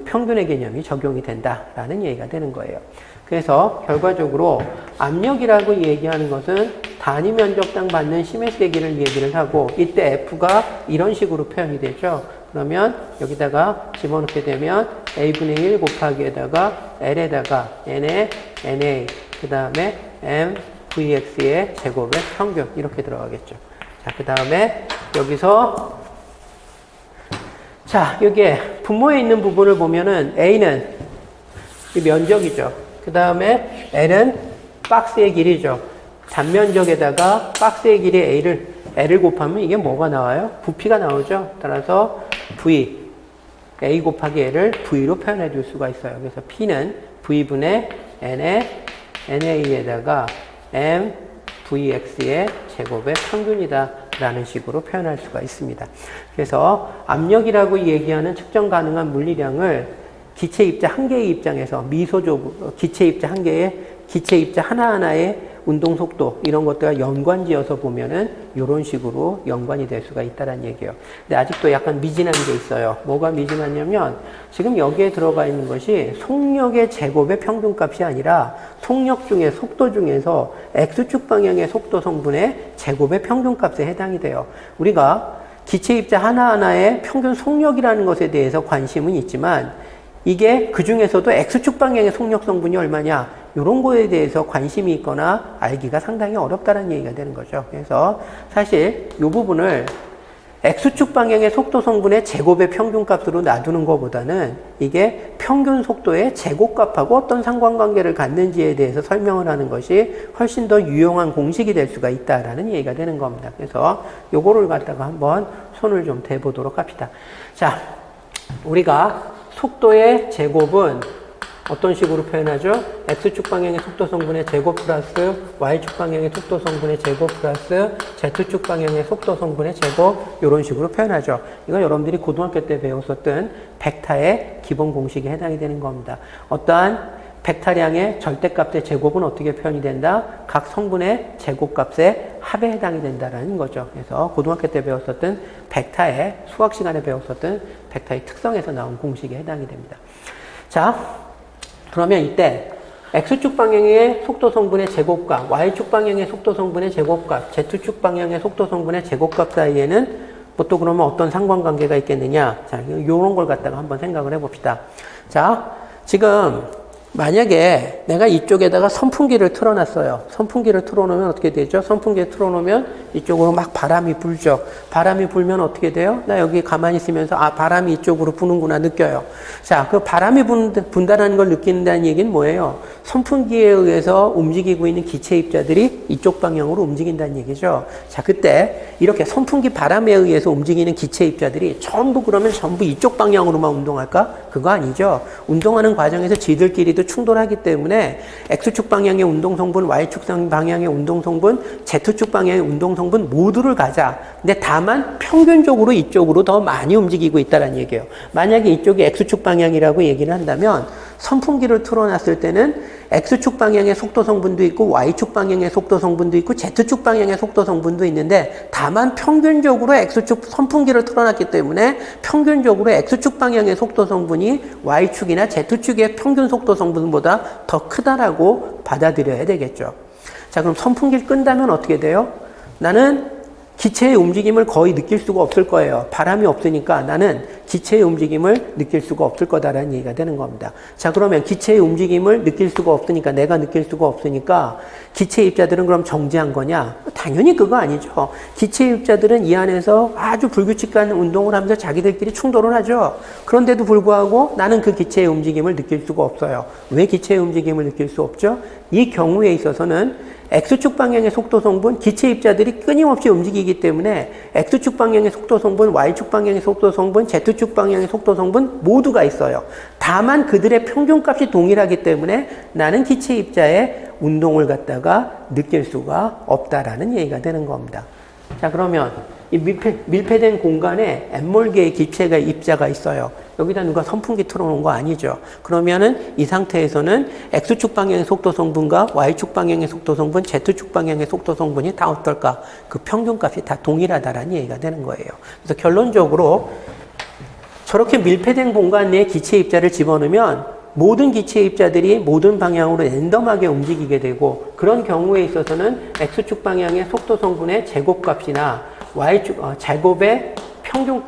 평균의 개념이 적용이 된다라는 얘기가 되는 거예요. 그래서 결과적으로 압력이라고 얘기하는 것은 단위 면적당 받는 힘의 세기를 얘기를 하고, 이때 F가 이런 식으로 표현이 되죠. 그러면 여기다가 집어넣게 되면 A분의 1 곱하기에다가 L에다가 N에 NA, 그 다음에 MVX의 제곱의 평균, 이렇게 들어가겠죠. 자, 그 다음에 여기서, 자, 여기에 분모에 있는 부분을 보면은 A는 이 면적이죠. 그 다음에 L은 박스의 길이죠. 단면적에다가 박스의 길이 L을 곱하면 이게 뭐가 나와요? 부피가 나오죠. 따라서 V, A 곱하기 L을 V로 표현해 줄 수가 있어요. 그래서 P는 V분의 N의 NA에다가 MVX의 제곱의 평균이다 라는 식으로 표현할 수가 있습니다. 그래서 압력이라고 얘기하는 측정 가능한 물리량을 기체 입자 한 개의 입장에서 기체 입자 하나하나의 운동 속도 이런 것들과 연관지어서 보면은 이런 식으로 연관이 될 수가 있다는 얘기예요. 근데 아직도 약간 미진한 게 있어요. 뭐가 미진하냐면 지금 여기에 들어가 있는 것이 속력의 제곱의 평균값이 아니라 속력 중에 속도 중에서 x축 방향의 속도 성분의 제곱의 평균값에 해당이 돼요. 우리가 기체 입자 하나하나의 평균 속력이라는 것에 대해서 관심은 있지만 이게 그 중에서도 x축 방향의 속력 성분이 얼마냐 이런 거에 대해서 관심이 있거나 알기가 상당히 어렵다는 얘기가 되는 거죠. 그래서 사실 이 부분을 x축 방향의 속도 성분의 제곱의 평균값으로 놔두는 것보다는 이게 평균 속도의 제곱값하고 어떤 상관관계를 갖는지에 대해서 설명을 하는 것이 훨씬 더 유용한 공식이 될 수가 있다라는 얘기가 되는 겁니다. 그래서 요거를 갖다가 한번 손을 좀 대보도록 합시다. 자, 우리가 속도의 제곱은 어떤 식으로 표현하죠? x축 방향의 속도 성분의 제곱 플러스 y축 방향의 속도 성분의 제곱 플러스 z축 방향의 속도 성분의 제곱 이런 식으로 표현하죠. 이건 여러분들이 고등학교 때 배웠었던 벡터의 기본 공식에 해당이 되는 겁니다. 어떠한 벡터량의 절대값의 제곱은 어떻게 표현이 된다? 각 성분의 제곱값의 합에 해당이 된다는 거죠. 그래서 고등학교 때 배웠었던 벡터의 수학 시간에 배웠었던 벡터의 특성에서 나온 공식에 해당이 됩니다. 자, 그러면 이때 x축 방향의 속도 성분의 제곱값, y축 방향의 속도 성분의 제곱값, z축 방향의 속도 성분의 제곱값 사이에는 뭐 또 그러면 어떤 상관관계가 있겠느냐? 자, 요런 걸 갖다가 한번 생각을 해봅시다. 자, 지금 만약에 내가 이쪽에다가 선풍기를 틀어놨어요. 선풍기를 틀어놓으면 어떻게 되죠? 선풍기를 틀어놓으면 이쪽으로 막 바람이 불죠. 바람이 불면 어떻게 돼요? 나 여기 가만히 있으면서 아, 바람이 이쪽으로 부는구나 느껴요. 자, 그 바람이 분다는 걸 느낀다는 얘기는 뭐예요? 선풍기에 의해서 움직이고 있는 기체 입자들이 이쪽 방향으로 움직인다는 얘기죠. 자, 그때 이렇게 선풍기 바람에 의해서 움직이는 기체 입자들이 전부 그러면 전부 이쪽 방향으로만 운동할까? 그거 아니죠. 운동하는 과정에서 지들끼리도 충돌하기 때문에 x축 방향의 운동 성분, y축 방향의 운동 성분, z축 방향의 운동 성분 모두를 가자. 근데 다만 평균적으로 이쪽으로 더 많이 움직이고 있다는 얘기예요. 만약에 이쪽이 x축 방향이라고 얘기를 한다면 선풍기를 틀어놨을 때는 x축 방향의 속도 성분도 있고 y축 방향의 속도 성분도 있고 z축 방향의 속도 성분도 있는데 다만 평균적으로 x축 선풍기를 틀어놨기 때문에 평균적으로 x축 방향의 속도 성분이 y축이나 z축의 평균 속도 성분보다 더 크다라고 받아들여야 되겠죠. 자, 그럼 선풍기를 끈다면 어떻게 돼요? 나는 기체의 움직임을 거의 느낄 수가 없을 거예요. 바람이 없으니까 나는 기체의 움직임을 느낄 수가 없을 거다라는 얘기가 되는 겁니다. 자, 그러면 기체의 움직임을 느낄 수가 없으니까 내가 느낄 수가 없으니까 기체 입자들은 그럼 정지한 거냐? 당연히 그거 아니죠. 기체 입자들은 이 안에서 아주 불규칙한 운동을 하면서 자기들끼리 충돌을 하죠. 그런데도 불구하고 나는 그 기체의 움직임을 느낄 수가 없어요. 왜 기체의 움직임을 느낄 수 없죠? 이 경우에 있어서는 x축 방향의 속도 성분, 기체 입자들이 끊임없이 움직이기 때문에 x축 방향의 속도 성분, y축 방향의 속도 성분, z축 방향의 속도 성분 모두가 있어요. 다만 그들의 평균값이 동일하기 때문에 나는 기체 입자의 운동을 갖다가 느낄 수가 없다라는 얘기가 되는 겁니다. 자, 그러면 이 밀폐된 공간에 n몰 개의 기체가 입자가 있어요. 여기다 누가 선풍기 틀어놓은 거 아니죠. 그러면은 이 상태에서는 x축 방향의 속도 성분과 y축 방향의 속도 성분, z축 방향의 속도 성분이 다 어떨까? 그 평균값이 다 동일하다라는 얘기가 되는 거예요. 그래서 결론적으로 저렇게 밀폐된 공간 내에 기체 입자를 집어넣으면 모든 기체 입자들이 모든 방향으로 랜덤하게 움직이게 되고 그런 경우에 있어서는 x축 방향의 속도 성분의 제곱값이나 y축 제곱의 평균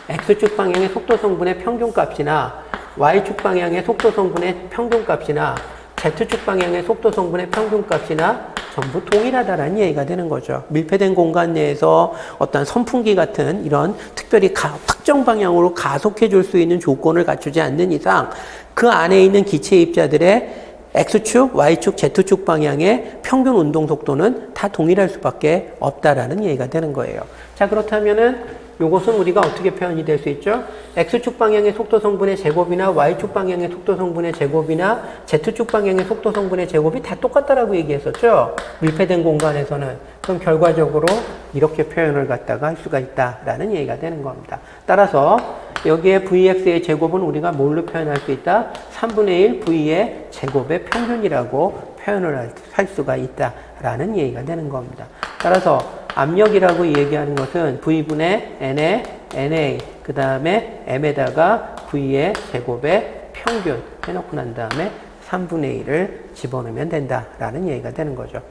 x축 방향의 속도 성분의 평균값이나 y축 방향의 속도 성분의 평균값이나 z축 방향의 속도 성분의 평균값이나 전부 동일하다라는 얘기가 되는 거죠. 밀폐된 공간 내에서 어떤 선풍기 같은 이런 특별히 특정 방향으로 가속해 줄 수 있는 조건을 갖추지 않는 이상 그 안에 있는 기체 입자들의 x축, y축, z축 방향의 평균 운동 속도는 다 동일할 수밖에 없다라는 얘기가 되는 거예요. 자, 그렇다면은 요것은 우리가 어떻게 표현이 될 수 있죠? x축 방향의 속도 성분의 제곱이나 y축 방향의 속도 성분의 제곱이나 z축 방향의 속도 성분의 제곱이 다 똑같다라고 얘기했었죠? 밀폐된 공간에서는. 그럼 결과적으로 이렇게 표현을 갖다가 할 수가 있다라는 얘기가 되는 겁니다. 따라서 여기에 vx의 제곱은 우리가 뭘로 표현할 수 있다? 3분의 1 v의 제곱의 평균이라고 표현을 할 수가 있다라는 얘기가 되는 겁니다. 따라서 압력이라고 얘기하는 것은 V분의 N에 NA 그 다음에 M에다가 V의 제곱의 평균 해놓고 난 다음에 3분의 1을 집어넣으면 된다라는 얘기가 되는 거죠.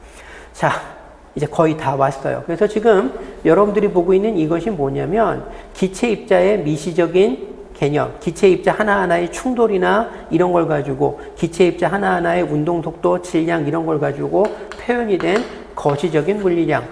자, 이제 거의 다 왔어요. 그래서 지금 여러분들이 보고 있는 이것이 뭐냐면 기체 입자의 미시적인 개념, 기체 입자 하나하나의 충돌이나 이런 걸 가지고 기체 입자 하나하나의 운동 속도, 질량 이런 걸 가지고 표현이 된 거시적인 물리량,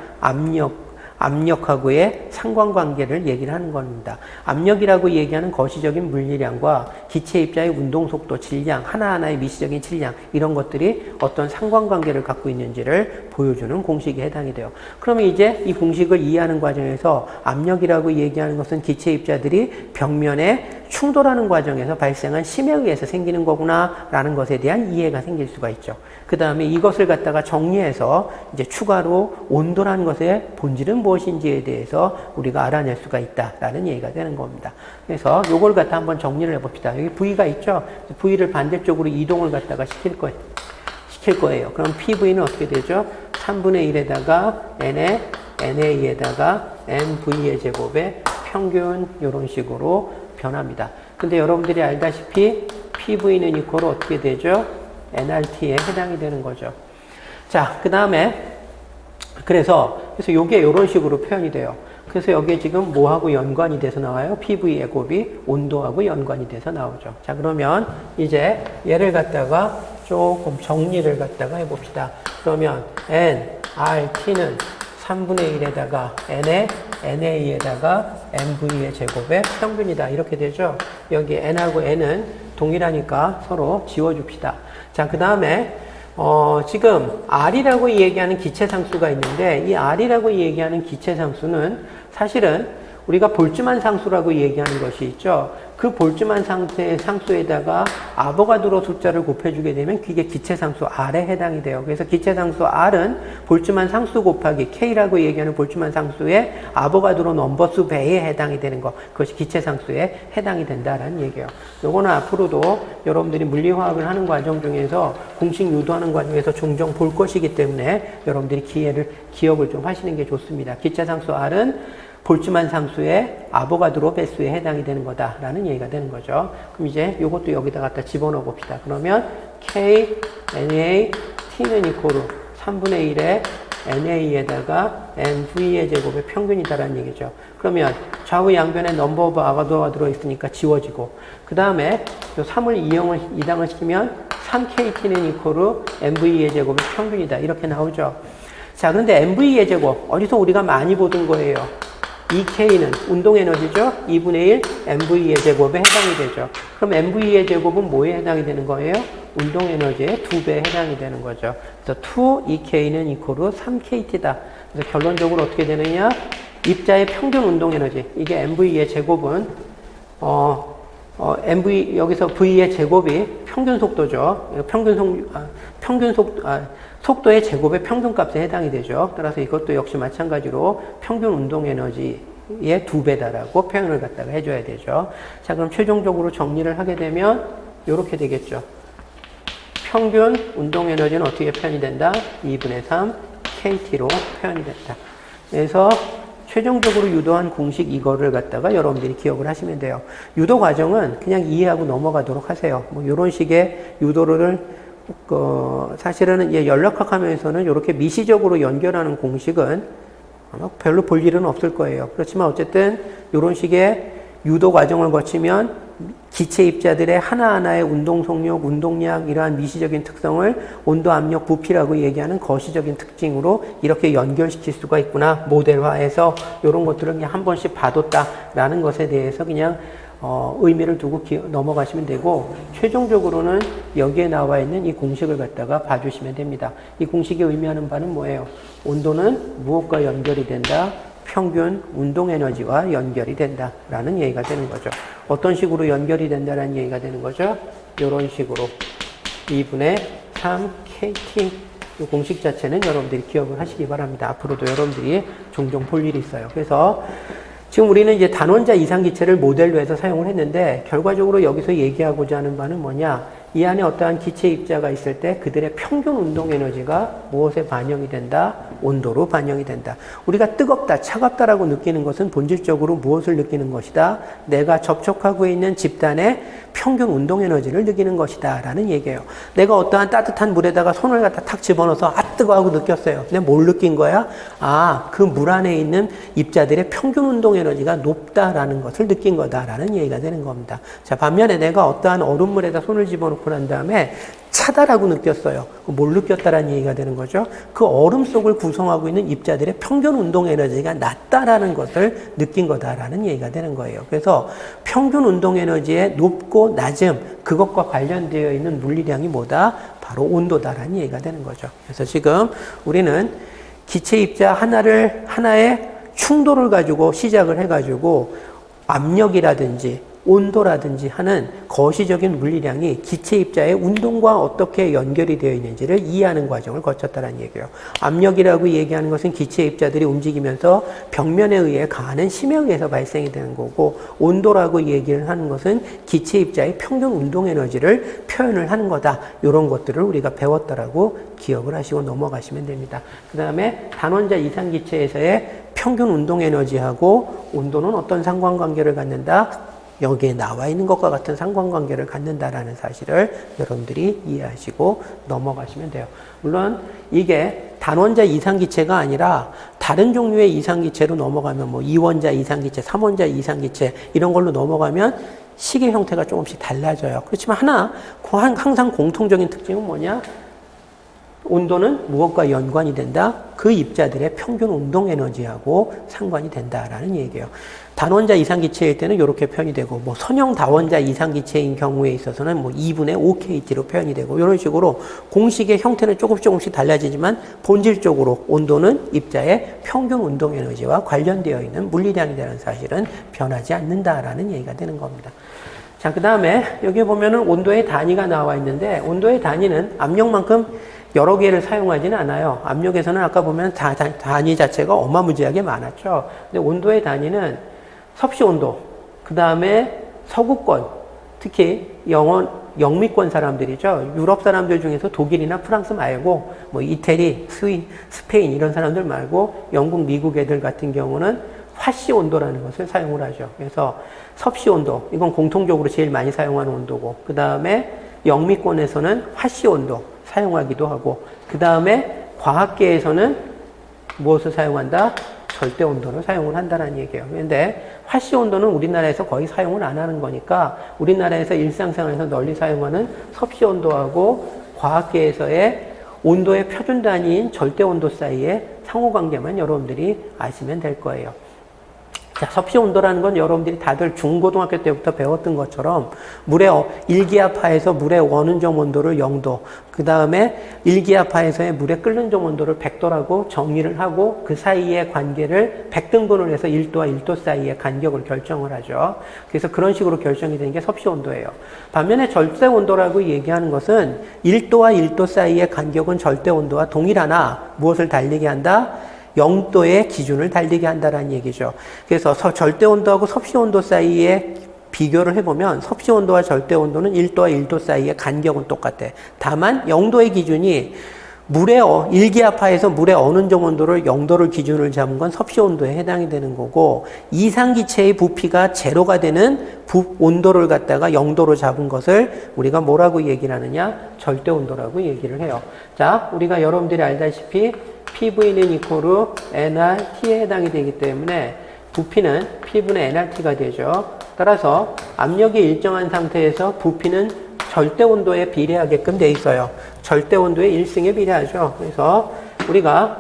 압력하고의 상관관계를 얘기를 하는 겁니다. 압력이라고 얘기하는 거시적인 물리량과 기체 입자의 운동 속도, 질량, 하나하나의 미시적인 질량 이런 것들이 어떤 상관관계를 갖고 있는지를 보여주는 공식에 해당이 돼요. 그러면 이제 이 공식을 이해하는 과정에서 압력이라고 얘기하는 것은 기체 입자들이 벽면에 충돌하는 과정에서 발생한 힘에 의해서 생기는 거구나 라는 것에 대한 이해가 생길 수가 있죠. 그 다음에 이것을 갖다가 정리해서 이제 추가로 온도라는 것의 본질은 무엇인지에 대해서 우리가 알아낼 수가 있다라는 얘기가 되는 겁니다. 그래서 요걸 갖다 한번 정리를 해봅시다. 여기 V가 있죠? V를 반대쪽으로 이동을 갖다가 시킬 거예요. 그럼 PV는 어떻게 되죠? 3분의 1에다가 N에 NA에다가 NV의 제곱의 평균 이런 식으로 변합니다. 근데 여러분들이 알다시피 PV는 이퀄 어떻게 되죠? NRT에 해당이 되는 거죠. 자, 그 다음에 그래서 요게 이런 식으로 표현이 돼요. 그래서 여기에 지금 뭐하고 연관이 돼서 나와요? PV의 곱이 온도하고 연관이 돼서 나오죠. 자, 그러면 이제 얘를 갖다가 조금 정리를 갖다가 해봅시다. 그러면 NRT는 3분의 1에다가 N에 NA에다가 MV의 제곱의 평균이다. 이렇게 되죠. 여기 N하고 N은 동일하니까 서로 지워줍시다. 자, 그 다음에 지금 R이라고 얘기하는 기체상수가 있는데 이 R이라고 얘기하는 기체상수는 사실은 우리가 볼츠만 상수라고 얘기하는 것이 있죠. 그 볼츠만 상수에다가 아보가드로 숫자를 곱해주게 되면 그게 기체상수 R에 해당이 돼요. 그래서 기체상수 R은 볼츠만 상수 곱하기 K라고 얘기하는 볼츠만 상수의 아보가드로 넘버수 배에 해당이 되는 것. 그것이 기체상수에 해당이 된다라는 얘기예요. 요거는 앞으로도 여러분들이 물리화학을 하는 과정 중에서 공식 유도하는 과정에서 종종 볼 것이기 때문에 여러분들이 기억을 좀 하시는 게 좋습니다. 기체상수 R은 볼츠만 상수의 아보가드로 배수에 해당이 되는 거다라는 얘기가 되는 거죠. 그럼 이제 이것도 여기다 갖다 집어넣어 봅시다. 그러면 K, NA, T는 이코르 3분의 1에 NA에다가 NV의 제곱의 평균이다라는 얘기죠. 그러면 좌우 양변에 넘버 오브 아보가드로가 들어있으니까 지워지고 그 다음에 요 3을 이당을 시키면 3KT는 이코르 MV의 제곱의 평균이다. 이렇게 나오죠. 자, 그런데 MV의 제곱 어디서 우리가 많이 보던 거예요. 2K는 운동에너지죠. 2분의 1 MV의 제곱에 해당이 되죠. 그럼 MV의 제곱은 뭐에 해당이 되는 거예요? 운동에너지의 2배에 해당이 되는 거죠. 그래서 2EK는 이코르 3KT다. 그래서 결론적으로 어떻게 되느냐? 입자의 평균 운동에너지. 이게 MV의 제곱은 MV 여기서 V의 제곱이 평균 속도죠. 속도의 제곱의 평균값에 해당이 되죠. 따라서 이것도 역시 마찬가지로 평균 운동 에너지의 2배다라고 표현을 갖다가 해줘야 되죠. 자, 그럼 최종적으로 정리를 하게 되면 이렇게 되겠죠. 평균 운동 에너지는 어떻게 표현이 된다? 2분의 3 KT로 표현이 됐다. 그래서 최종적으로 유도한 공식 이거를 갖다가 여러분들이 기억을 하시면 돼요. 유도 과정은 그냥 이해하고 넘어가도록 하세요. 뭐 이런 식의 유도를 사실은 연력학 하면서는 이렇게 미시적으로 연결하는 공식은 아마 별로 볼 일은 없을 거예요. 그렇지만 어쨌든 이런 식의 유도 과정을 거치면 기체 입자들의 하나하나의 운동 속력, 운동량 이러한 미시적인 특성을 온도, 압력, 부피라고 얘기하는 거시적인 특징으로 이렇게 연결시킬 수가 있구나. 모델화해서 이런 것들을 그냥 한 번씩 봐뒀다라는 것에 대해서 그냥 의미를 두고 넘어가시면 되고 최종적으로는 여기에 나와 있는 이 공식을 갖다가 봐주시면 됩니다. 이 공식이 의미하는 바는 뭐예요? 온도는 무엇과 연결이 된다? 평균 운동에너지와 연결이 된다라는 얘기가 되는 거죠. 어떤 식으로 연결이 된다라는 얘기가 되는 거죠? 이런 식으로 2분의 3 KT 이 공식 자체는 여러분들이 기억을 하시기 바랍니다. 앞으로도 여러분들이 종종 볼 일이 있어요. 그래서 지금 우리는 이제 단원자 이상기체를 모델로 해서 사용을 했는데 결과적으로 여기서 얘기하고자 하는 바는 뭐냐? 이 안에 어떠한 기체 입자가 있을 때 그들의 평균 운동 에너지가 무엇에 반영이 된다? 온도로 반영이 된다. 우리가 뜨겁다, 차갑다라고 느끼는 것은 본질적으로 무엇을 느끼는 것이다? 내가 접촉하고 있는 집단의 평균 운동 에너지를 느끼는 것이다 라는 얘기예요. 내가 어떠한 따뜻한 물에다가 손을 갖다 탁 집어넣어서 아 뜨거워하고 느꼈어요. 근데 뭘 느낀 거야? 아, 그 물 안에 있는 입자들의 평균 운동 에너지가 높다라는 것을 느낀 거다라는 얘기가 되는 겁니다. 자, 반면에 내가 어떠한 얼음물에다 손을 집어넣고 난 다음에 차다라고 느꼈어요. 뭘 느꼈다라는 얘기가 되는 거죠. 그 얼음 속을 구성하고 있는 입자들의 평균 운동 에너지가 낮다라는 것을 느낀 거다라는 얘기가 되는 거예요. 그래서 평균 운동 에너지의 높고 낮음, 그것과 관련되어 있는 물리량이 뭐다? 바로 온도다라는 얘기가 되는 거죠. 그래서 지금 우리는 기체 입자 하나의 충돌을 가지고 시작을 해가지고 압력이라든지 온도라든지 하는 거시적인 물리량이 기체 입자의 운동과 어떻게 연결이 되어 있는지를 이해하는 과정을 거쳤다는 얘기예요. 압력이라고 얘기하는 것은 기체 입자들이 움직이면서 벽면에 의해 가하는 힘에 의해서 발생이 되는 거고, 온도라고 얘기를 하는 것은 기체 입자의 평균 운동 에너지를 표현을 하는 거다. 이런 것들을 우리가 배웠다라고 기억을 하시고 넘어가시면 됩니다. 그 다음에 단원자 이상 기체에서의 평균 운동 에너지하고 온도는 어떤 상관관계를 갖는다? 여기에 나와 있는 것과 같은 상관관계를 갖는다라는 사실을 여러분들이 이해하시고 넘어가시면 돼요. 물론 이게 단원자 이상기체가 아니라 다른 종류의 이상기체로 넘어가면 뭐 2원자 이상기체, 3원자 이상기체 이런 걸로 넘어가면 식의 형태가 조금씩 달라져요. 그렇지만 항상 공통적인 특징은 뭐냐? 온도는 무엇과 연관이 된다? 그 입자들의 평균 운동 에너지하고 상관이 된다라는 얘기예요. 단원자 이상기체일 때는 이렇게 표현이 되고, 뭐 선형 다원자 이상기체인 경우에 있어서는 뭐 2분의 5kg로 표현이 되고, 이런 식으로 공식의 형태는 조금씩 달라지지만 본질적으로 온도는 입자의 평균 운동 에너지와 관련되어 있는 물리량이라는 사실은 변하지 않는다라는 얘기가 되는 겁니다. 자, 그 다음에 여기 보면은 온도의 단위가 나와 있는데, 온도의 단위는 압력만큼 여러 개를 사용하지는 않아요. 압력에서는 아까 보면 단위 자체가 어마무지하게 많았죠. 근데 온도의 단위는 섭씨 온도, 그 다음에 서구권, 특히 영미권 사람들이죠. 유럽 사람들 중에서 독일이나 프랑스 말고, 뭐 이태리, 스페인 이런 사람들 말고 영국, 미국 애들 같은 경우는 화씨 온도라는 것을 사용을 하죠. 그래서 섭씨 온도, 이건 공통적으로 제일 많이 사용하는 온도고, 그 다음에 영미권에서는 화씨 온도 사용하기도 하고, 그 다음에 과학계에서는 무엇을 사용한다? 절대 온도를 사용을 한다는 얘기예요. 그런데 화씨 온도는 우리나라에서 거의 사용을 안 하는 거니까 우리나라에서 일상생활에서 널리 사용하는 섭씨 온도하고 과학계에서의 온도의 표준 단위인 절대 온도 사이의 상호관계만 여러분들이 아시면 될 거예요. 자, 섭씨 온도라는 건 여러분들이 다들 중고등학교 때부터 배웠던 것처럼 물의 일기압하에서 물의 어는 점 온도를 0도, 그 다음에 일기압하에서의 물의 끓는 점 온도를 100도라고 정의를 하고 그 사이의 관계를 100등분을 해서 1도와 1도 사이의 간격을 결정을 하죠. 그래서 그런 식으로 결정이 되는 게 섭씨 온도예요. 반면에 절대 온도라고 얘기하는 것은 1도와 1도 사이의 간격은 절대 온도와 동일하나 무엇을 달리게 한다? 0도의 기준을 달리게 한다는 얘기죠. 그래서 절대 온도하고 섭씨 온도 사이에 비교를 해보면 섭씨 온도와 절대 온도는 1도와 1도 사이의 간격은 똑같아. 다만 0도의 기준이 물의 일기압하에서 물의 어는 점 온도를 0도를 기준을 잡은 건 섭씨 온도에 해당이 되는 거고, 이상기체의 부피가 제로가 되는 온도를 갖다가 0도로 잡은 것을 우리가 뭐라고 얘기를 하느냐? 절대 온도라고 얘기를 해요. 자, 우리가 여러분들이 알다시피 PV는 이코르 nRT에 해당이 되기 때문에 부피는 P분의 nRT가 되죠. 따라서 압력이 일정한 상태에서 부피는 절대 온도에 비례하게끔 돼 있어요. 절대 온도의 1승에 비례하죠. 그래서 우리가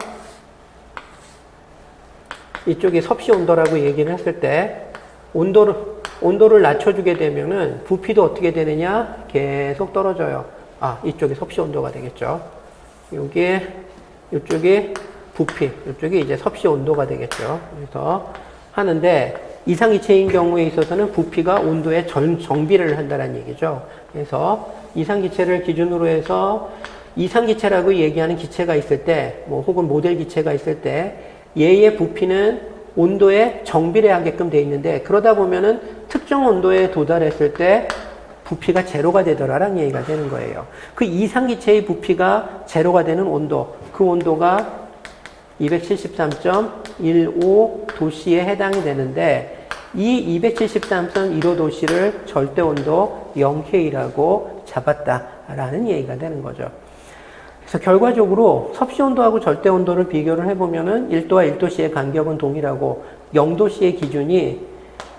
이쪽이 섭씨 온도라고 얘기를 했을 때 온도를 낮춰주게 되면은 부피도 어떻게 되느냐? 계속 떨어져요. 아, 이쪽이 섭씨 온도가 되겠죠. 이쪽이 부피, 이쪽이 이제 섭씨 온도가 되겠죠. 그래서 하는데 이상기체인 경우에 있어서는 부피가 온도에 정비를 한다는 얘기죠. 그래서 이상기체를 기준으로 해서 이상기체라고 얘기하는 기체가 있을 때, 뭐 혹은 모델 기체가 있을 때 얘의 부피는 온도에 정비례하게끔 돼 있는데, 그러다 보면은 특정 온도에 도달했을 때 부피가 제로가 되더라라는 얘기가 되는 거예요. 그 이상기체의 부피가 제로가 되는 온도, 그 온도가 273.15 도씨에 해당이 되는데 이 273.15 도씨를 절대 온도 0K라고 잡았다라는 얘기가 되는 거죠. 그래서 결과적으로 섭씨 온도하고 절대 온도를 비교를 해보면은 1도와 1도씨의 간격은 동일하고 0도씨의 기준이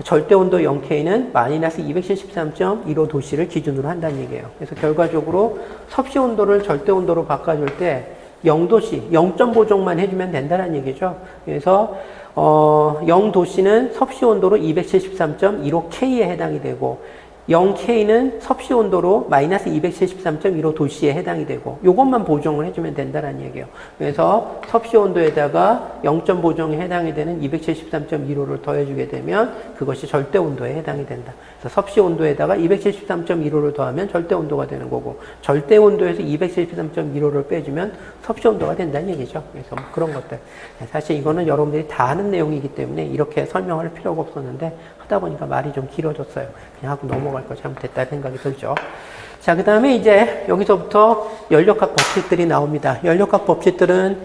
절대 온도 0K는 마이너스 273.15 도씨를 기준으로 한다는 얘기예요. 그래서 결과적으로 섭씨 온도를 절대 온도로 바꿔줄 때 0도씨, 0.5종만 해주면 된다는 얘기죠. 그래서 0도씨는 섭씨 온도로 273.15K에 해당이 되고 0K는 섭씨 온도로 마이너스 273.15 도씨에 해당이 되고 이것만 보정을 해주면 된다는 얘기예요. 그래서 섭씨 온도에다가 0.5종에 해당이 되는 273.15를 더해주게 되면 그것이 절대 온도에 해당이 된다. 그래서 섭씨 온도에다가 273.15를 더하면 절대 온도가 되는 거고 절대 온도에서 273.15를 빼주면 섭씨 온도가 된다는 얘기죠. 그래서 뭐 그런 것들. 사실 이거는 여러분들이 다 아는 내용이기 때문에 이렇게 설명할 필요가 없었는데 하다 보니까 말이 좀 길어졌어요. 그냥 하고 넘어갈 거 잘못했다 생각이 들죠. 자, 그 다음에 이제 여기서부터 연력학 법칙들이 나옵니다. 연력학 법칙들은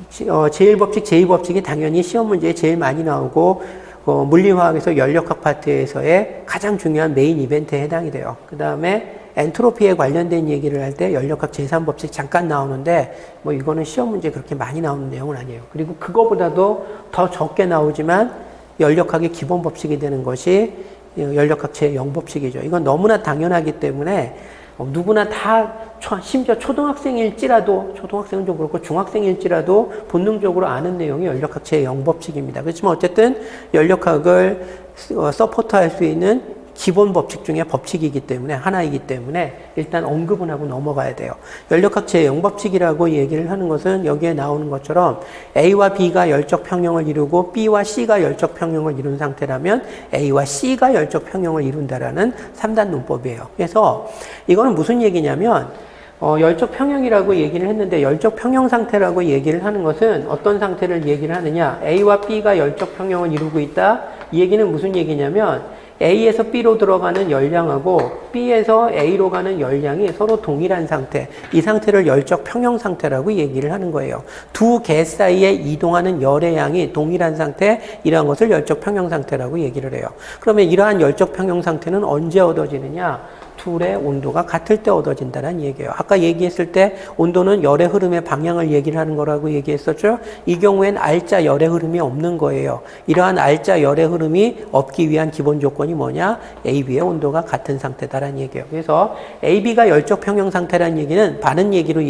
제1법칙, 제2법칙이 당연히 시험 문제에 제일 많이 나오고 물리화학에서 연력학 파트에서의 가장 중요한 메인 이벤트에 해당이 돼요. 그 다음에 엔트로피에 관련된 얘기를 할 때 연력학 제3법칙 잠깐 나오는데 뭐 이거는 시험 문제에 그렇게 많이 나오는 내용은 아니에요. 그리고 그거보다도 더 적게 나오지만 연력학의 기본 법칙이 되는 것이 연력학 제0법칙이죠. 이건 너무나 당연하기 때문에 누구나 다 심지어 초등학생일지라도 초등학생은 좀 그렇고 중학생일지라도 본능적으로 아는 내용이 연력학 제0법칙입니다. 그렇지만 어쨌든 연력학을 서포트할 수 있는 기본 법칙 중에 법칙이기 때문에 하나이기 때문에 일단 언급은 하고 넘어가야 돼요. 연력학 제0법칙이라고 얘기를 하는 것은 여기에 나오는 것처럼 A와 B가 열적 평형을 이루고 B와 C가 열적 평형을 이룬 상태라면 A와 C가 열적 평형을 이룬다라는 3단 논법이에요. 그래서 이거는 무슨 얘기냐면 열적 평형이라고 얘기를 했는데 열적 평형 상태라고 얘기를 하는 것은 어떤 상태를 얘기를 하느냐. A와 B가 열적 평형을 이루고 있다. 이 얘기는 무슨 얘기냐면 A에서 B로 들어가는 열량하고 B에서 A로 가는 열량이 서로 동일한 상태, 이 상태를 열적 평형 상태라고 얘기를 하는 거예요. 두 개 사이에 이동하는 열의 양이 동일한 상태, 이러한 것을 열적 평형 상태라고 얘기를 해요. 그러면 이러한 열적 평형 상태는 언제 얻어지느냐? 둘의 온도가 같을 때 얻어진다는 얘기예요. 아까 얘기했을 때 온도는 열의 흐름의 방향을 얘기를 하는 거라고 얘기했었죠. 이 경우엔 R자 열의 흐름이 없는 거예요. 이러한 R자 열의 흐름이 없기 위한 기본 조건이 뭐냐? A, B의 온도가 같은 상태다라는 얘기예요. 그래서 A, B가 열적 평형 상태라는 얘기는 다른 얘기로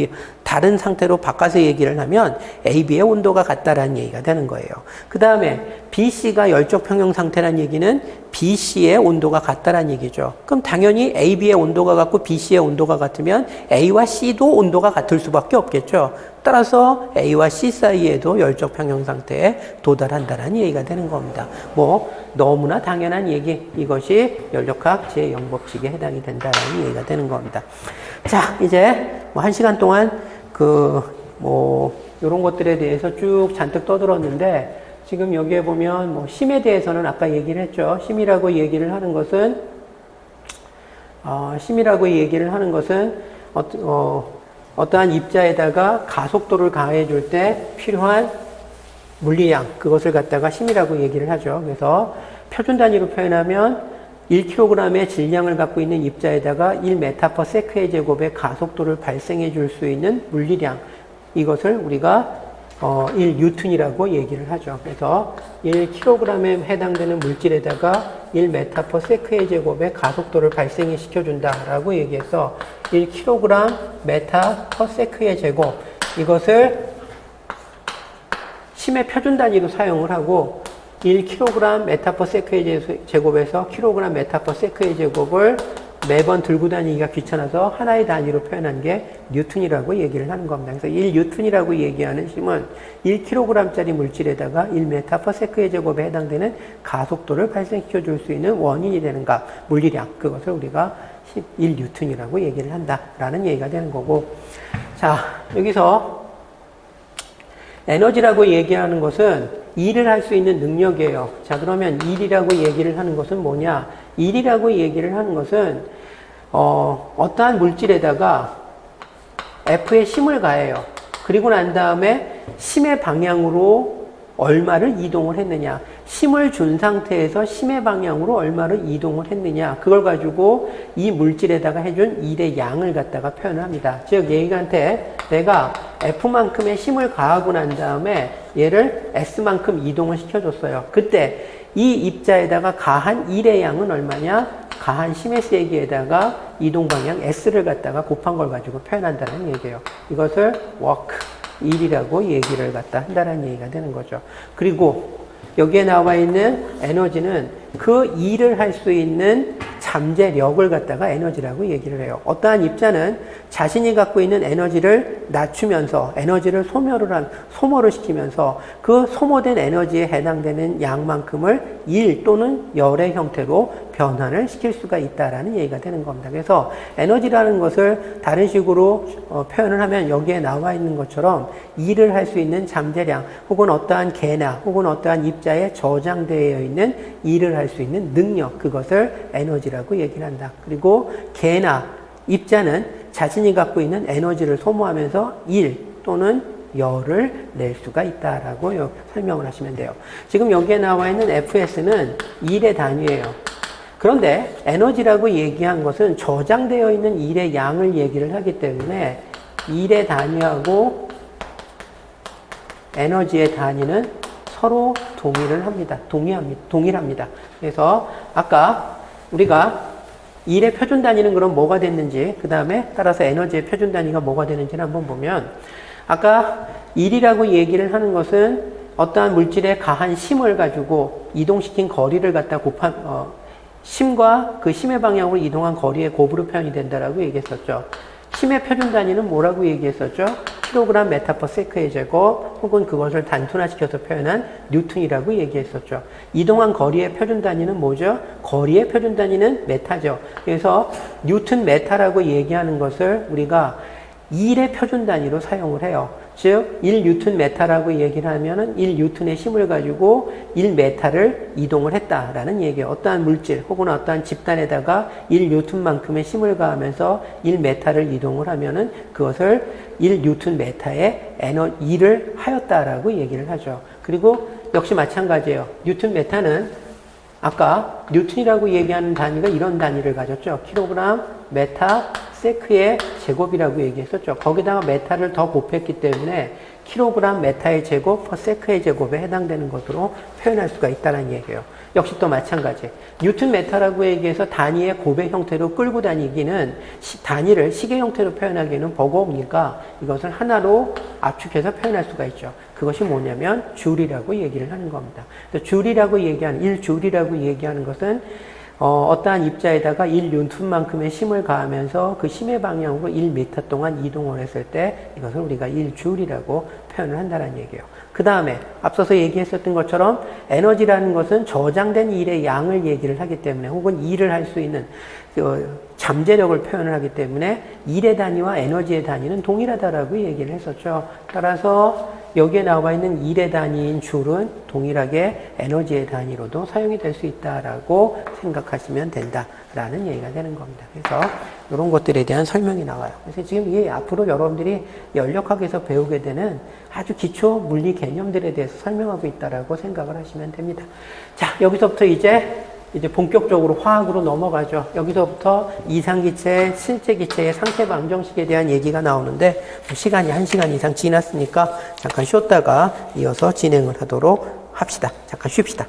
다른 상태로 바꿔서 얘기를 하면 A, B의 온도가 같다라는 얘기가 되는 거예요. 그 다음에 B, C가 열적 평형 상태라는 얘기는 B, C의 온도가 같다라는 얘기죠. 그럼 당연히 A, B의 온도가 같고 B, C의 온도가 같으면 A와 C도 온도가 같을 수밖에 없겠죠. 따라서 A와 C 사이에도 열적 평형 상태에 도달한다라는 얘기가 되는 겁니다. 뭐 너무나 당연한 얘기, 이것이 연력학 제0법칙에 해당이 된다라는 얘기가 되는 겁니다. 자, 이제 뭐 1시간 동안 이런 것들에 대해서 쭉 잔뜩 떠들었는데 지금 여기에 보면 뭐 심에 대해서는 아까 얘기를 했죠. 심이라고 얘기를 하는 것은 어떠한 입자에다가 가속도를 가해 줄 때 필요한 물리량, 그것을 갖다가 심이라고 얘기를 하죠. 그래서 표준 단위로 표현하면 1kg의 질량을 갖고 있는 입자에다가 1m/s의 제곱의 가속도를 발생해 줄 수 있는 물리량, 이것을 우리가 1뉴턴이라고 얘기를 하죠. 그래서 1kg에 해당되는 물질에다가 1m/s의 제곱의 가속도를 발생해 시켜준다라고 얘기해서 1kg m/s의 제곱, 이것을 심의 표준 단위로 사용을 하고 1kg m/s의 제곱에서 kg m/s의 제곱을 매번 들고 다니기가 귀찮아서 하나의 단위로 표현한 게 뉴턴이라고 얘기를 하는 겁니다. 그래서 1뉴턴이라고 얘기하는 힘은 1kg짜리 물질에다가 1m/s의 제곱에 해당되는 가속도를 발생시켜 줄 수 있는 원인이 되는 값, 물리량, 그것을 우리가 1뉴턴이라고 얘기를 한다라는 얘기가 되는 거고. 자, 여기서 에너지라고 얘기하는 것은 일을 할 수 있는 능력이에요. 자, 그러면 일이라고 얘기를 하는 것은 뭐냐? 일이라고 얘기를 하는 것은 어떠한 물질에다가 F의 힘을 가해요. 그리고 난 다음에 힘의 방향으로 얼마를 이동을 했느냐. 힘을 준 상태에서 힘의 방향으로 얼마를 이동을 했느냐. 그걸 가지고 이 물질에다가 해준 일의 양을 갖다가 표현을 합니다. 즉, 얘한테 내가 F만큼의 힘을 가하고 난 다음에 얘를 S만큼 이동을 시켜줬어요. 그때 이 입자에다가 가한 일의 양은 얼마냐? 가한 힘의 세기에다가 이동 방향 S를 갖다가 곱한 걸 가지고 표현한다는 얘기예요. 이것을 work, 일이라고 얘기를 갖다 한다는 얘기가 되는 거죠. 그리고 여기에 나와 있는 에너지는 그 일을 할 수 있는 잠재력을 갖다가 에너지라고 얘기를 해요. 어떠한 입자는 자신이 갖고 있는 에너지를 낮추면서 에너지를 소모를 시키면서 그 소모된 에너지에 해당되는 양만큼을 일 또는 열의 형태로 변환을 시킬 수가 있다라는 얘기가 되는 겁니다. 그래서 에너지라는 것을 다른 식으로 표현을 하면 여기에 나와 있는 것처럼 일을 할 수 있는 잠재량 혹은 어떠한 개나 혹은 어떠한 입자에 저장되어 있는 일을 할 수 있는 능력, 그것을 에너지라고 얘기를 한다. 그리고 개나 입자는 자신이 갖고 있는 에너지를 소모하면서 일 또는 열을 낼 수가 있다라고 설명을 하시면 돼요. 지금 여기에 나와 있는 FS는 일의 단위예요. 그런데 에너지라고 얘기한 것은 저장되어 있는 일의 양을 얘기를 하기 때문에 일의 단위하고 에너지의 단위는 서로 동일합니다. 그래서 아까 우리가 일의 표준 단위는 그럼 뭐가 됐는지, 그 다음에 따라서 에너지의 표준 단위가 뭐가 되는지를 한번 보면, 아까 일이라고 얘기를 하는 것은 어떠한 물질의 가한 힘을 가지고 이동시킨 거리를 갖다 힘과 그 힘의 방향으로 이동한 거리의 곱으로 표현이 된다라고 얘기했었죠. 힘의 표준 단위는 뭐라고 얘기했었죠? 킬로그램 메타 퍼 세크의 제곱 혹은 그것을 단순화시켜서 표현한 뉴턴이라고 얘기했었죠. 이동한 거리의 표준 단위는 뭐죠? 거리의 표준 단위는 메타죠. 그래서 뉴턴 메타라고 얘기하는 것을 우리가 일의 표준 단위로 사용을 해요. 즉 1뉴턴 메타라고 얘기를 하면은 1뉴턴의 힘을 가지고 1메타를 이동을 했다라는 얘기예요. 어떠한 물질 혹은 어떠한 집단에다가 1뉴턴만큼의 힘을 가하면서 1메타를 이동을 하면은 그것을 1뉴턴 메타의 일을 하였다라고 얘기를 하죠. 그리고 역시 마찬가지예요. 뉴턴 메타는 아까 뉴턴이라고 얘기하는 단위가 이런 단위를 가졌죠. 킬로그램 메타 세크의 제곱이라고 얘기했었죠. 거기다가 메타를 더 곱했기 때문에 킬로그램 메타의 제곱 퍼 세크의 제곱에 해당되는 것으로 표현할 수가 있다는 얘기예요. 역시 또 마찬가지. 뉴턴 메타라고 얘기해서 단위의 곱의 형태로 끌고 다니기는 단위를 시계 형태로 표현하기는 버거우니까 이것을 하나로 압축해서 표현할 수가 있죠. 그것이 뭐냐면 줄이라고 얘기를 하는 겁니다. 줄이라고 얘기하는 1줄이라고 얘기하는 것은 어떠한 입자에다가 1뉴턴만큼의 힘을 가하면서 그 힘의 방향으로 1m 동안 이동을 했을 때 이것을 우리가 1줄이라고 표현을 한다는 얘기예요. 그 다음에 앞서서 얘기했었던 것처럼 에너지라는 것은 저장된 일의 양을 얘기를 하기 때문에 혹은 일을 할 수 있는 잠재력을 표현을 하기 때문에 일의 단위와 에너지의 단위는 동일하다라고 얘기를 했었죠. 따라서 여기에 나와 있는 일의 단위인 줄은 동일하게 에너지의 단위로도 사용이 될 수 있다라고 생각하시면 된다라는 얘기가 되는 겁니다. 그래서 이런 것들에 대한 설명이 나와요. 그래서 지금 이게 앞으로 여러분들이 연력학에서 배우게 되는 아주 기초 물리 개념들에 대해서 설명하고 있다라고 생각을 하시면 됩니다. 자, 여기서부터 이제 본격적으로 화학으로 넘어가죠. 여기서부터 이상기체, 실제기체의 상태 방정식에 대한 얘기가 나오는데 시간이 1시간 이상 지났으니까 잠깐 쉬었다가 이어서 진행을 하도록 합시다. 잠깐 쉽시다.